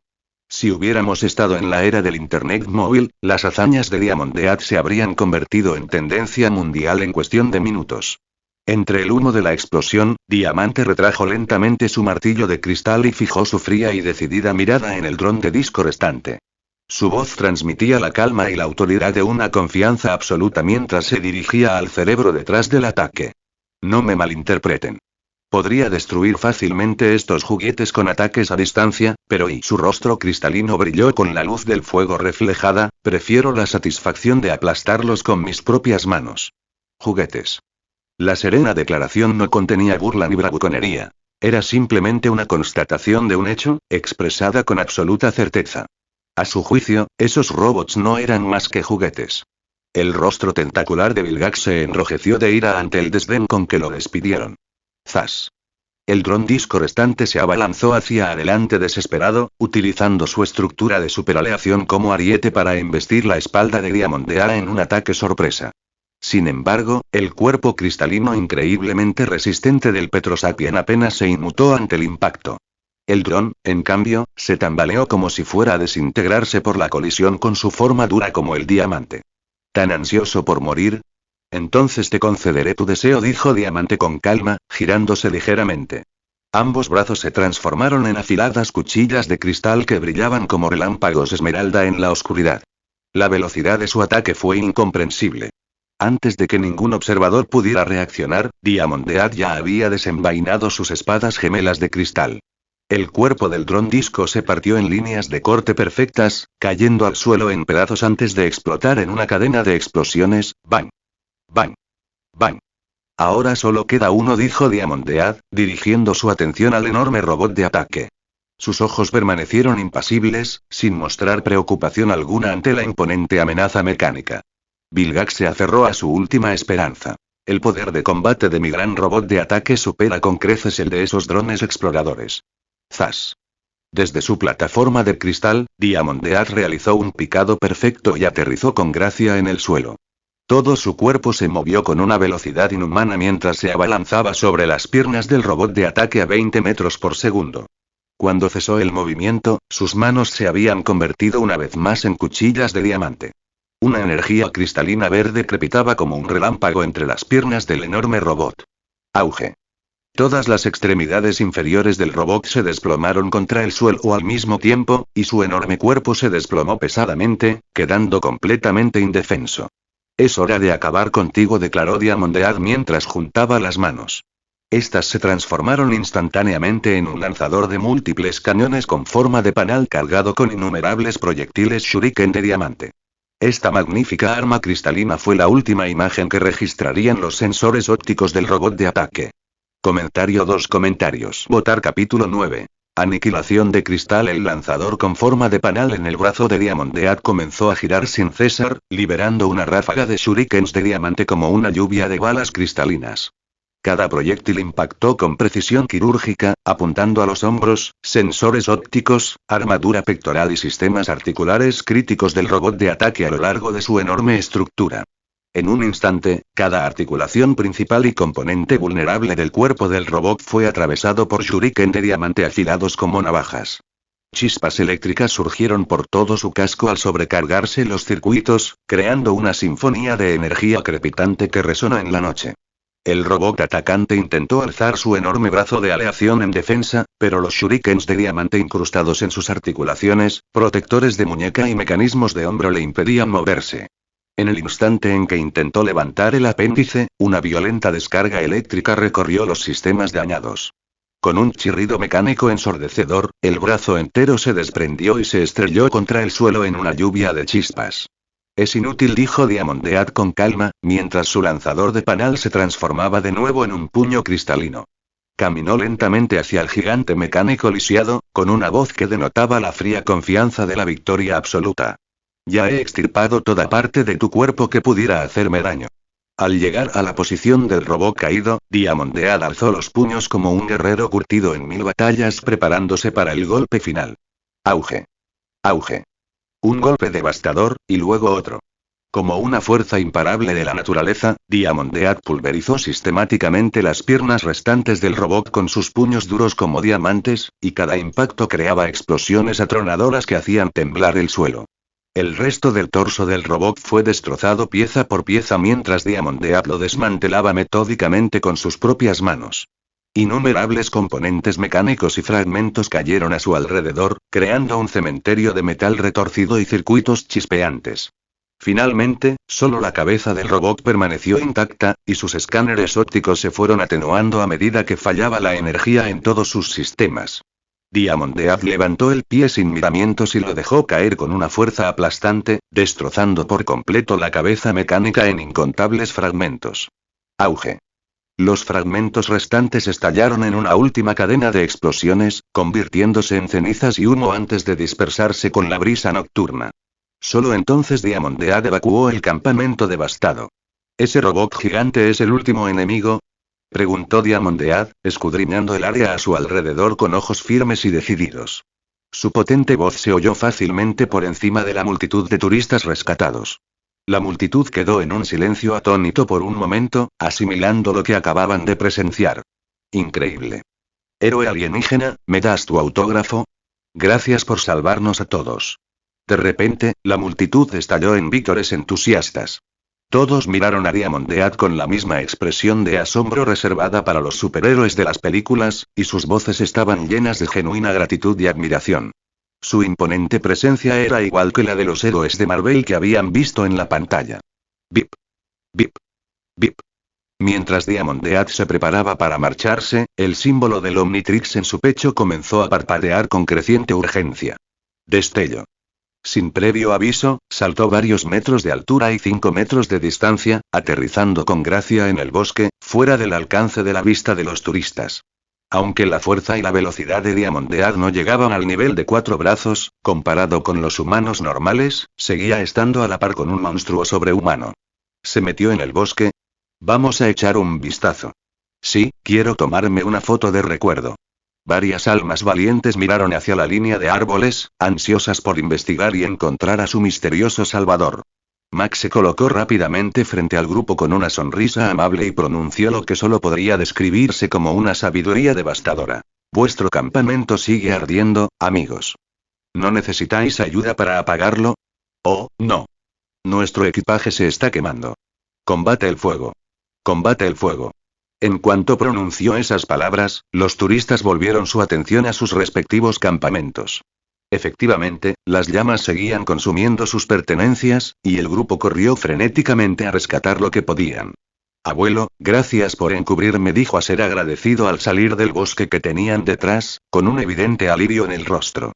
Si hubiéramos estado en la era del Internet móvil, las hazañas de Diamondead se habrían convertido en tendencia mundial en cuestión de minutos. Entre el humo de la explosión, Diamante retrajo lentamente su martillo de cristal y fijó su fría y decidida mirada en el dron de disco restante. Su voz transmitía la calma y la autoridad de una confianza absoluta mientras se dirigía al cerebro detrás del ataque. No me malinterpreten. Podría destruir fácilmente estos juguetes con ataques a distancia, pero y su rostro cristalino brilló con la luz del fuego reflejada, prefiero la satisfacción de aplastarlos con mis propias manos. Juguetes. La serena declaración no contenía burla ni bravuconería. Era simplemente una constatación de un hecho, expresada con absoluta certeza. A su juicio, esos robots no eran más que juguetes. El rostro tentacular de Vilgax se enrojeció de ira ante el desdén con que lo despidieron. ¡Zas! El dron disco restante se abalanzó hacia adelante desesperado, utilizando su estructura de superaleación como ariete para embestir la espalda de Diamondead en un ataque sorpresa. Sin embargo, el cuerpo cristalino increíblemente resistente del Petrosapien apenas se inmutó ante el impacto. El dron, en cambio, se tambaleó como si fuera a desintegrarse por la colisión con su forma dura como el diamante. ¿Tan ansioso por morir? Entonces te concederé tu deseo, dijo Diamante con calma, girándose ligeramente. Ambos brazos se transformaron en afiladas cuchillas de cristal que brillaban como relámpagos esmeralda en la oscuridad. La velocidad de su ataque fue incomprensible. Antes de que ningún observador pudiera reaccionar, Diamondead ya había desenvainado sus espadas gemelas de cristal. El cuerpo del dron disco se partió en líneas de corte perfectas, cayendo al suelo en pedazos antes de explotar en una cadena de explosiones. ¡Bang! ¡Bang! ¡Bang! Ahora solo queda uno, dijo Diamondead, dirigiendo su atención al enorme robot de ataque. Sus ojos permanecieron impasibles, sin mostrar preocupación alguna ante la imponente amenaza mecánica. Vilgax se aferró a su última esperanza. El poder de combate de mi gran robot de ataque supera con creces el de esos drones exploradores. ¡Zas! Desde su plataforma de cristal, Diamondead realizó un picado perfecto y aterrizó con gracia en el suelo. Todo su cuerpo se movió con una velocidad inhumana mientras se abalanzaba sobre las piernas del robot de ataque a 20 metros por segundo. Cuando cesó el movimiento, sus manos se habían convertido una vez más en cuchillas de diamante. Una energía cristalina verde crepitaba como un relámpago entre las piernas del enorme robot. Auge. Todas las extremidades inferiores del robot se desplomaron contra el suelo al mismo tiempo, y su enorme cuerpo se desplomó pesadamente, quedando completamente indefenso. Es hora de acabar contigo, declaró Diamondead mientras juntaba las manos. Estas se transformaron instantáneamente en un lanzador de múltiples cañones con forma de panal cargado con innumerables proyectiles shuriken de diamante. Esta magnífica arma cristalina fue la última imagen que registrarían los sensores ópticos del robot de ataque. Comentario 2 comentarios. Votar capítulo 9. Aniquilación de cristal. El lanzador con forma de panal en el brazo de Diamondead comenzó a girar sin cesar, liberando una ráfaga de shurikens de diamante como una lluvia de balas cristalinas. Cada proyectil impactó con precisión quirúrgica, apuntando a los hombros, sensores ópticos, armadura pectoral y sistemas articulares críticos del robot de ataque a lo largo de su enorme estructura. En un instante, cada articulación principal y componente vulnerable del cuerpo del robot fue atravesado por shuriken de diamante afilados como navajas. Chispas eléctricas surgieron por todo su casco al sobrecargarse los circuitos, creando una sinfonía de energía crepitante que resonó en la noche. El robot atacante intentó alzar su enorme brazo de aleación en defensa, pero los shurikens de diamante incrustados en sus articulaciones, protectores de muñeca y mecanismos de hombro le impedían moverse. En el instante en que intentó levantar el apéndice, una violenta descarga eléctrica recorrió los sistemas dañados. Con un chirrido mecánico ensordecedor, el brazo entero se desprendió y se estrelló contra el suelo en una lluvia de chispas. Es inútil, dijo Diamondead con calma, mientras su lanzador de panal se transformaba de nuevo en un puño cristalino. Caminó lentamente hacia el gigante mecánico lisiado, con una voz que denotaba la fría confianza de la victoria absoluta. Ya he extirpado toda parte de tu cuerpo que pudiera hacerme daño. Al llegar a la posición del robot caído, Diamondead alzó los puños como un guerrero curtido en 1000 batallas preparándose para el golpe final. Auge. Auge. Un golpe devastador, y luego otro. Como una fuerza imparable de la naturaleza, Diamondead pulverizó sistemáticamente las piernas restantes del robot con sus puños duros como diamantes, y cada impacto creaba explosiones atronadoras que hacían temblar el suelo. El resto del torso del robot fue destrozado pieza por pieza mientras Diamondead lo desmantelaba metódicamente con sus propias manos. Innumerables componentes mecánicos y fragmentos cayeron a su alrededor, creando un cementerio de metal retorcido y circuitos chispeantes. Finalmente, solo la cabeza del robot permaneció intacta, y sus escáneres ópticos se fueron atenuando a medida que fallaba la energía en todos sus sistemas. Diamondead levantó el pie sin miramientos y lo dejó caer con una fuerza aplastante, destrozando por completo la cabeza mecánica en incontables fragmentos. Auge. Los fragmentos restantes estallaron en una última cadena de explosiones, convirtiéndose en cenizas y humo antes de dispersarse con la brisa nocturna. Solo entonces Diamondead evacuó el campamento devastado. ¿Ese robot gigante es el último enemigo?, preguntó Diamondead, escudriñando el área a su alrededor con ojos firmes y decididos. Su potente voz se oyó fácilmente por encima de la multitud de turistas rescatados. La multitud quedó en un silencio atónito por un momento, asimilando lo que acababan de presenciar. Increíble. Héroe alienígena, ¿me das tu autógrafo? Gracias por salvarnos a todos. De repente, la multitud estalló en vítores entusiastas. Todos miraron a Diamondhead con la misma expresión de asombro reservada para los superhéroes de las películas, y sus voces estaban llenas de genuina gratitud y admiración. Su imponente presencia era igual que la de los héroes de Marvel que habían visto en la pantalla. Bip. Bip. Bip. Mientras Diamondhead se preparaba para marcharse, el símbolo del Omnitrix en su pecho comenzó a parpadear con creciente urgencia. Destello. Sin previo aviso, saltó varios metros de altura y 5 metros de distancia, aterrizando con gracia en el bosque, fuera del alcance de la vista de los turistas. Aunque la fuerza y la velocidad de Diamondhead no llegaban al nivel de 4 brazos, comparado con los humanos normales, seguía estando a la par con un monstruo sobrehumano. Se metió en el bosque. Vamos a echar un vistazo. Sí, quiero tomarme una foto de recuerdo. Varias almas valientes miraron hacia la línea de árboles, ansiosas por investigar y encontrar a su misterioso salvador. Max se colocó rápidamente frente al grupo con una sonrisa amable y pronunció lo que solo podría describirse como una sabiduría devastadora. Vuestro campamento sigue ardiendo, amigos. ¿No necesitáis ayuda para apagarlo? Oh, no. Nuestro equipaje se está quemando. Combate el fuego. Combate el fuego. En cuanto pronunció esas palabras, los turistas volvieron su atención a sus respectivos campamentos. Efectivamente, las llamas seguían consumiendo sus pertenencias, y el grupo corrió frenéticamente a rescatar lo que podían. Abuelo, gracias por encubrirme, dijo a ser agradecido al salir del bosque que tenían detrás, con un evidente alivio en el rostro.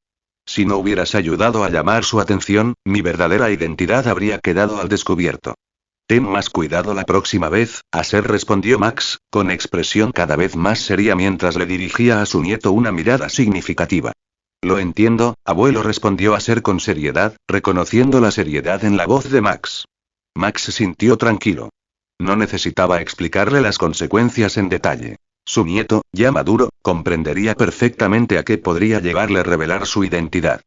Si no hubieras ayudado a llamar su atención, mi verdadera identidad habría quedado al descubierto. Ten más cuidado la próxima vez, Aser, respondió Max, con expresión cada vez más seria mientras le dirigía a su nieto una mirada significativa. Lo entiendo, abuelo, respondió Aser con seriedad, reconociendo la seriedad en la voz de Max. Max se sintió tranquilo. No necesitaba explicarle las consecuencias en detalle. Su nieto, ya maduro, comprendería perfectamente a qué podría llevarle revelar su identidad.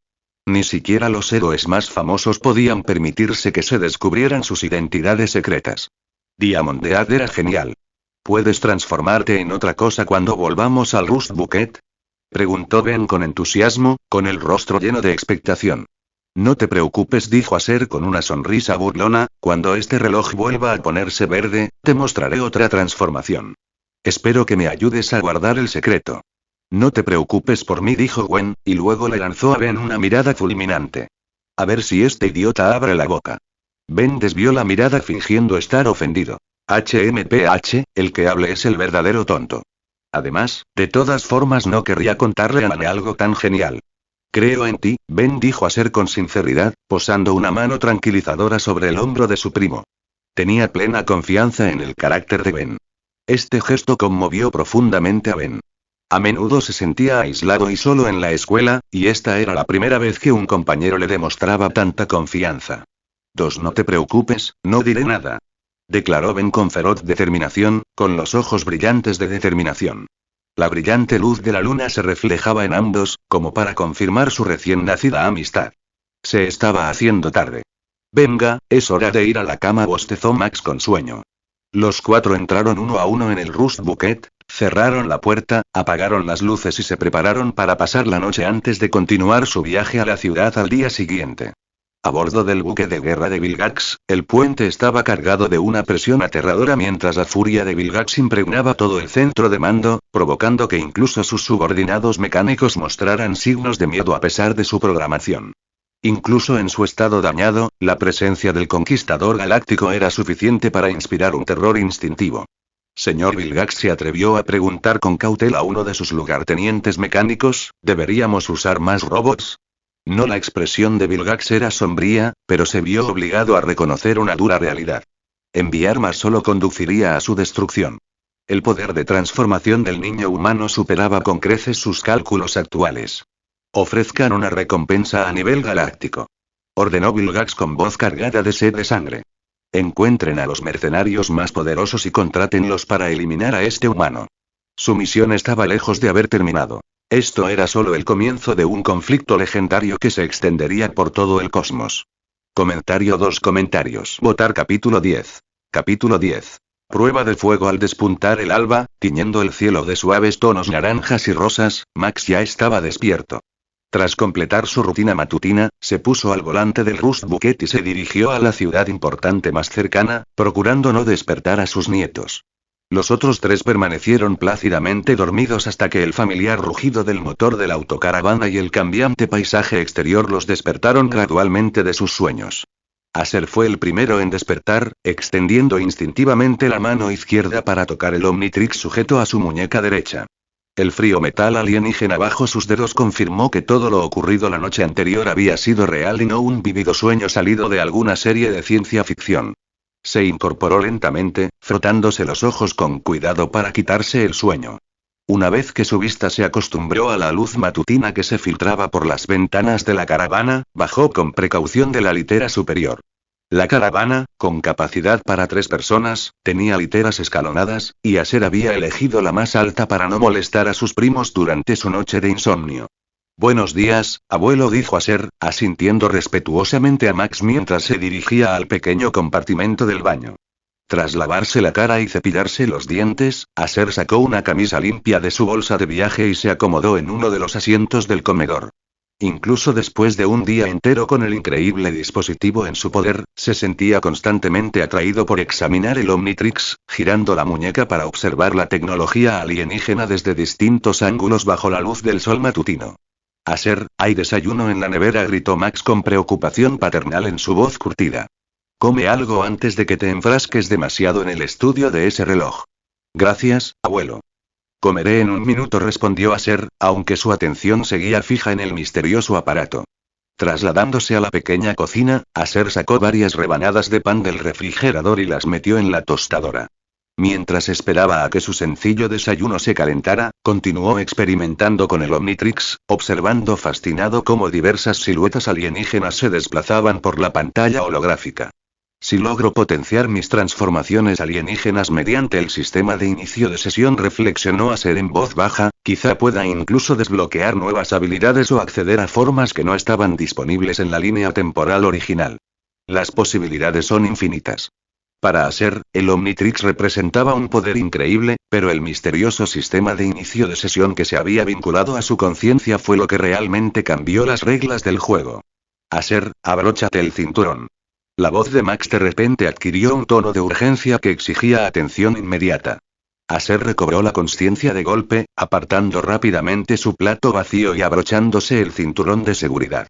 Ni siquiera los héroes más famosos podían permitirse que se descubrieran sus identidades secretas. Diamondhead era genial. ¿Puedes transformarte en otra cosa cuando volvamos al Rust Bucket? Preguntó Ben con entusiasmo, con el rostro lleno de expectación. No te preocupes, dijo Aser con una sonrisa burlona, cuando este reloj vuelva a ponerse verde, te mostraré otra transformación. Espero que me ayudes a guardar el secreto. No te preocupes por mí, dijo Gwen, y luego le lanzó a Ben una mirada fulminante. A ver si este idiota abre la boca. Ben desvió la mirada fingiendo estar ofendido. HMPH, el que hable es el verdadero tonto. Además, de todas formas no querría contarle a Anne algo tan genial. Creo en ti, Ben, dijo Aser con sinceridad, posando una mano tranquilizadora sobre el hombro de su primo. Tenía plena confianza en el carácter de Ben. Este gesto conmovió profundamente a Ben. A menudo se sentía aislado y solo en la escuela, y esta era la primera vez que un compañero le demostraba tanta confianza. No te preocupes, no diré nada. Declaró Ben con feroz determinación, con los ojos brillantes de determinación. La brillante luz de la luna se reflejaba en ambos, como para confirmar su recién nacida amistad. Se estaba haciendo tarde. Venga, es hora de ir a la cama, bostezó Max con sueño. Los 4 entraron uno a uno en el Rust Bucket, cerraron la puerta, apagaron las luces y se prepararon para pasar la noche antes de continuar su viaje a la ciudad al día siguiente. A bordo del buque de guerra de Vilgax, el puente estaba cargado de una presión aterradora mientras la furia de Vilgax impregnaba todo el centro de mando, provocando que incluso sus subordinados mecánicos mostraran signos de miedo a pesar de su programación. Incluso en su estado dañado, la presencia del conquistador galáctico era suficiente para inspirar un terror instintivo. Señor Vilgax, se atrevió a preguntar con cautela a uno de sus lugartenientes mecánicos, ¿deberíamos usar más robots? No, la expresión de Vilgax era sombría, pero se vio obligado a reconocer una dura realidad. Enviar más solo conduciría a su destrucción. El poder de transformación del niño humano superaba con creces sus cálculos actuales. Ofrezcan una recompensa a nivel galáctico. Ordenó Vilgax con voz cargada de sed de sangre. Encuentren a los mercenarios más poderosos y contrátenlos para eliminar a este humano. Su misión estaba lejos de haber terminado. Esto era solo el comienzo de un conflicto legendario que se extendería por todo el cosmos. Comentario 2 comentarios. Votar capítulo 10. Capítulo 10. Prueba de fuego. Al despuntar el alba, tiñendo el cielo de suaves tonos naranjas y rosas, Max ya estaba despierto. Tras completar su rutina matutina, se puso al volante del Rust Bucket y se dirigió a la ciudad importante más cercana, procurando no despertar a sus nietos. Los otros tres permanecieron plácidamente dormidos hasta que el familiar rugido del motor de la autocaravana y el cambiante paisaje exterior los despertaron gradualmente de sus sueños. Aser fue el primero en despertar, extendiendo instintivamente la mano izquierda para tocar el Omnitrix sujeto a su muñeca derecha. El frío metal alienígena bajo sus dedos confirmó que todo lo ocurrido la noche anterior había sido real y no un vívido sueño salido de alguna serie de ciencia ficción. Se incorporó lentamente, frotándose los ojos con cuidado para quitarse el sueño. Una vez que su vista se acostumbró a la luz matutina que se filtraba por las ventanas de la caravana, bajó con precaución de la litera superior. La caravana, con capacidad para 3 personas, tenía literas escalonadas, y Aser había elegido la más alta para no molestar a sus primos durante su noche de insomnio. «Buenos días, abuelo», dijo Aser, asintiendo respetuosamente a Max mientras se dirigía al pequeño compartimento del baño. Tras lavarse la cara y cepillarse los dientes, Aser sacó una camisa limpia de su bolsa de viaje y se acomodó en uno de los asientos del comedor. Incluso después de un día entero con el increíble dispositivo en su poder, se sentía constantemente atraído por examinar el Omnitrix, girando la muñeca para observar la tecnología alienígena desde distintos ángulos bajo la luz del sol matutino. «Aser, hay desayuno en la nevera», gritó Max con preocupación paternal en su voz curtida. «Come algo antes de que te enfrasques demasiado en el estudio de ese reloj». «Gracias, abuelo». «Comeré en un minuto», respondió Aser, aunque su atención seguía fija en el misterioso aparato. Trasladándose a la pequeña cocina, Aser sacó varias rebanadas de pan del refrigerador y las metió en la tostadora. Mientras esperaba a que su sencillo desayuno se calentara, continuó experimentando con el Omnitrix, observando fascinado cómo diversas siluetas alienígenas se desplazaban por la pantalla holográfica. «Si logro potenciar mis transformaciones alienígenas mediante el sistema de inicio de sesión», reflexionó Aser en voz baja, «quizá pueda incluso desbloquear nuevas habilidades o acceder a formas que no estaban disponibles en la línea temporal original. Las posibilidades son infinitas». Para Aser, el Omnitrix representaba un poder increíble, pero el misterioso sistema de inicio de sesión que se había vinculado a su conciencia fue lo que realmente cambió las reglas del juego. «Aser, abróchate el cinturón». La voz de Max de repente adquirió un tono de urgencia que exigía atención inmediata. Aser recobró la consciencia de golpe, apartando rápidamente su plato vacío y abrochándose el cinturón de seguridad.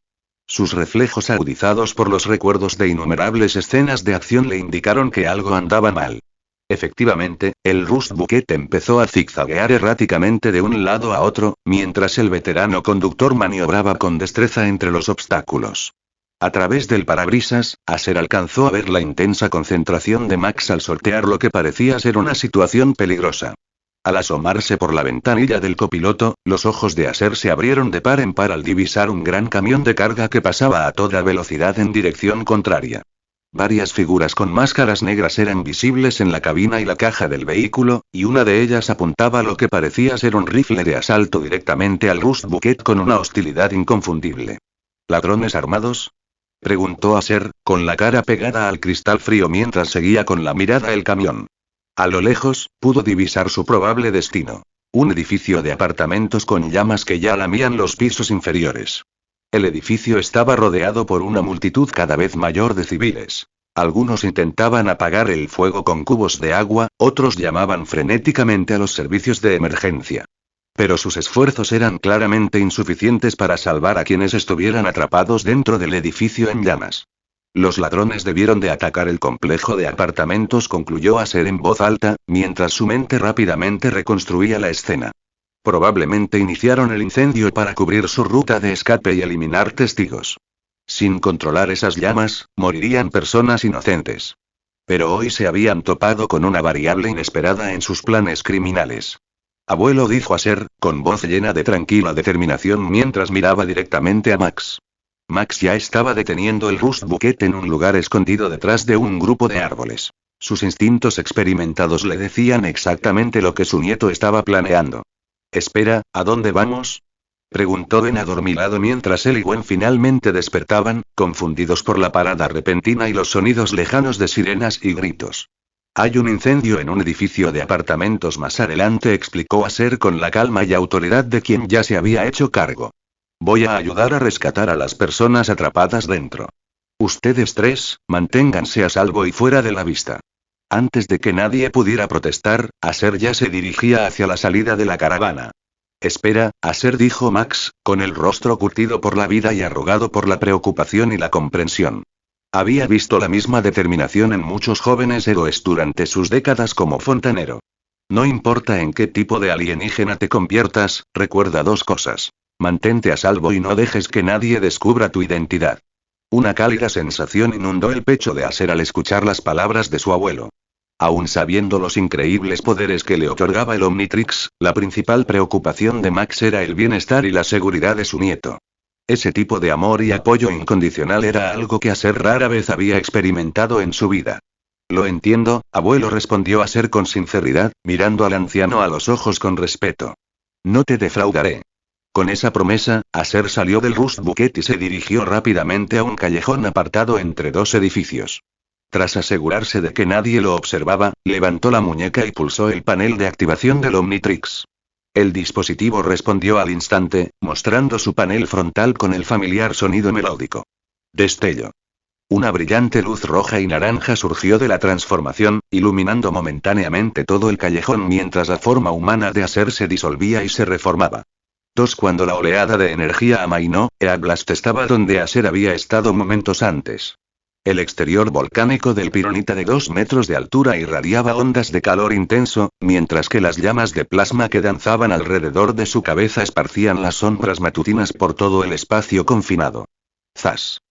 Sus reflejos agudizados por los recuerdos de innumerables escenas de acción le indicaron que algo andaba mal. Efectivamente, el Rust Bucket empezó a zigzaguear erráticamente de un lado a otro, mientras el veterano conductor maniobraba con destreza entre los obstáculos. A través del parabrisas, Aser alcanzó a ver la intensa concentración de Max al sortear lo que parecía ser una situación peligrosa. Al asomarse por la ventanilla del copiloto, los ojos de Aser se abrieron de par en par al divisar un gran camión de carga que pasaba a toda velocidad en dirección contraria. Varias figuras con máscaras negras eran visibles en la cabina y la caja del vehículo, y una de ellas apuntaba lo que parecía ser un rifle de asalto directamente al Rust Bucket con una hostilidad inconfundible. ¿Ladrones armados?, preguntó Aser, con la cara pegada al cristal frío mientras seguía con la mirada el camión. A lo lejos, pudo divisar su probable destino. Un edificio de apartamentos con llamas que ya lamían los pisos inferiores. El edificio estaba rodeado por una multitud cada vez mayor de civiles. Algunos intentaban apagar el fuego con cubos de agua, otros llamaban frenéticamente a los servicios de emergencia. Pero sus esfuerzos eran claramente insuficientes para salvar a quienes estuvieran atrapados dentro del edificio en llamas. Los ladrones debieron de atacar el complejo de apartamentos, concluyó Aser en voz alta, mientras su mente rápidamente reconstruía la escena. Probablemente iniciaron el incendio para cubrir su ruta de escape y eliminar testigos. Sin controlar esas llamas, morirían personas inocentes. Pero hoy se habían topado con una variable inesperada en sus planes criminales. «Abuelo», dijo Aser, con voz llena de tranquila determinación mientras miraba directamente a Max. Max ya estaba deteniendo el Rust Bucket en un lugar escondido detrás de un grupo de árboles. Sus instintos experimentados le decían exactamente lo que su nieto estaba planeando. «Espera, ¿a dónde vamos?», preguntó Ben adormilado mientras él y Gwen finalmente despertaban, confundidos por la parada repentina y los sonidos lejanos de sirenas y gritos. «Hay un incendio en un edificio de apartamentos más adelante», explicó Aser con la calma y autoridad de quien ya se había hecho cargo. Voy a ayudar a rescatar a las personas atrapadas dentro. Ustedes tres, manténganse a salvo y fuera de la vista. Antes de que nadie pudiera protestar, Aser ya se dirigía hacia la salida de la caravana. Espera, Aser, dijo Max, con el rostro curtido por la vida y arrugado por la preocupación y la comprensión. Había visto la misma determinación en muchos jóvenes héroes durante sus décadas como fontanero. No importa en qué tipo de alienígena te conviertas, recuerda dos cosas. Mantente a salvo y no dejes que nadie descubra tu identidad. Una cálida sensación inundó el pecho de Aser al escuchar las palabras de su abuelo. Aún sabiendo los increíbles poderes que le otorgaba el Omnitrix, la principal preocupación de Max era el bienestar y la seguridad de su nieto. Ese tipo de amor y apoyo incondicional era algo que Aser rara vez había experimentado en su vida. Lo entiendo, abuelo, respondió Aser con sinceridad, mirando al anciano a los ojos con respeto. No te defraudaré. Con esa promesa, Aser salió del Rust Bucket y se dirigió rápidamente a un callejón apartado entre dos edificios. Tras asegurarse de que nadie lo observaba, levantó la muñeca y pulsó el panel de activación del Omnitrix. El dispositivo respondió al instante, mostrando su panel frontal con el familiar sonido melódico. Destello. Una brillante luz roja y naranja surgió de la transformación, iluminando momentáneamente todo el callejón mientras la forma humana de Aser se disolvía y se reformaba. Cuando la oleada de energía amainó, Eablast estaba donde Aser había estado momentos antes. El exterior volcánico del pironita de 2 metros de altura irradiaba ondas de calor intenso, mientras que las llamas de plasma que danzaban alrededor de su cabeza esparcían las sombras matutinas por todo el espacio confinado. ¡Zas!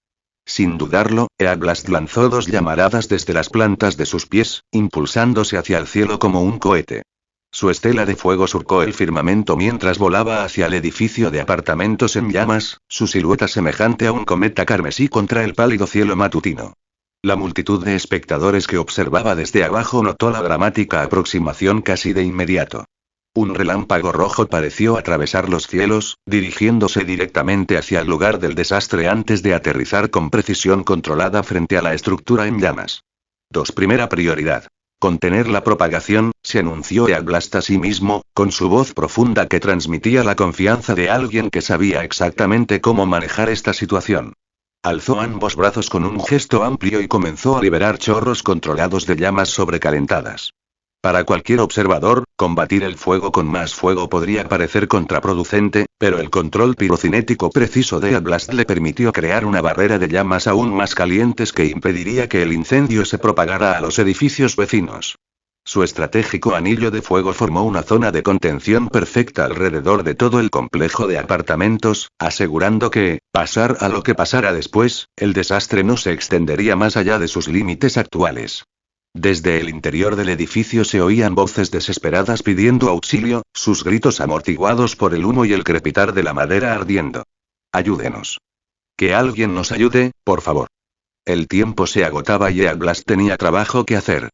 Sin dudarlo, Eablast lanzó 2 llamaradas desde las plantas de sus pies, impulsándose hacia el cielo como un cohete. Su estela de fuego surcó el firmamento mientras volaba hacia el edificio de apartamentos en llamas, su silueta semejante a un cometa carmesí contra el pálido cielo matutino. La multitud de espectadores que observaba desde abajo notó la dramática aproximación casi de inmediato. Un relámpago rojo pareció atravesar los cielos, dirigiéndose directamente hacia el lugar del desastre antes de aterrizar con precisión controlada frente a la estructura en llamas. Primera prioridad. Contener la propagación, se anunció Eablast a sí mismo, con su voz profunda que transmitía la confianza de alguien que sabía exactamente cómo manejar esta situación. Alzó ambos brazos con un gesto amplio y comenzó a liberar chorros controlados de llamas sobrecalentadas. Para cualquier observador, combatir el fuego con más fuego podría parecer contraproducente, pero el control pirocinético preciso de Eablast le permitió crear una barrera de llamas aún más calientes que impediría que el incendio se propagara a los edificios vecinos. Su estratégico anillo de fuego formó una zona de contención perfecta alrededor de todo el complejo de apartamentos, asegurando que, pasar a lo que pasara después, el desastre no se extendería más allá de sus límites actuales. Desde el interior del edificio se oían voces desesperadas pidiendo auxilio, sus gritos amortiguados por el humo y el crepitar de la madera ardiendo. Ayúdenos. Que alguien nos ayude, por favor. El tiempo se agotaba y Eablast tenía trabajo que hacer.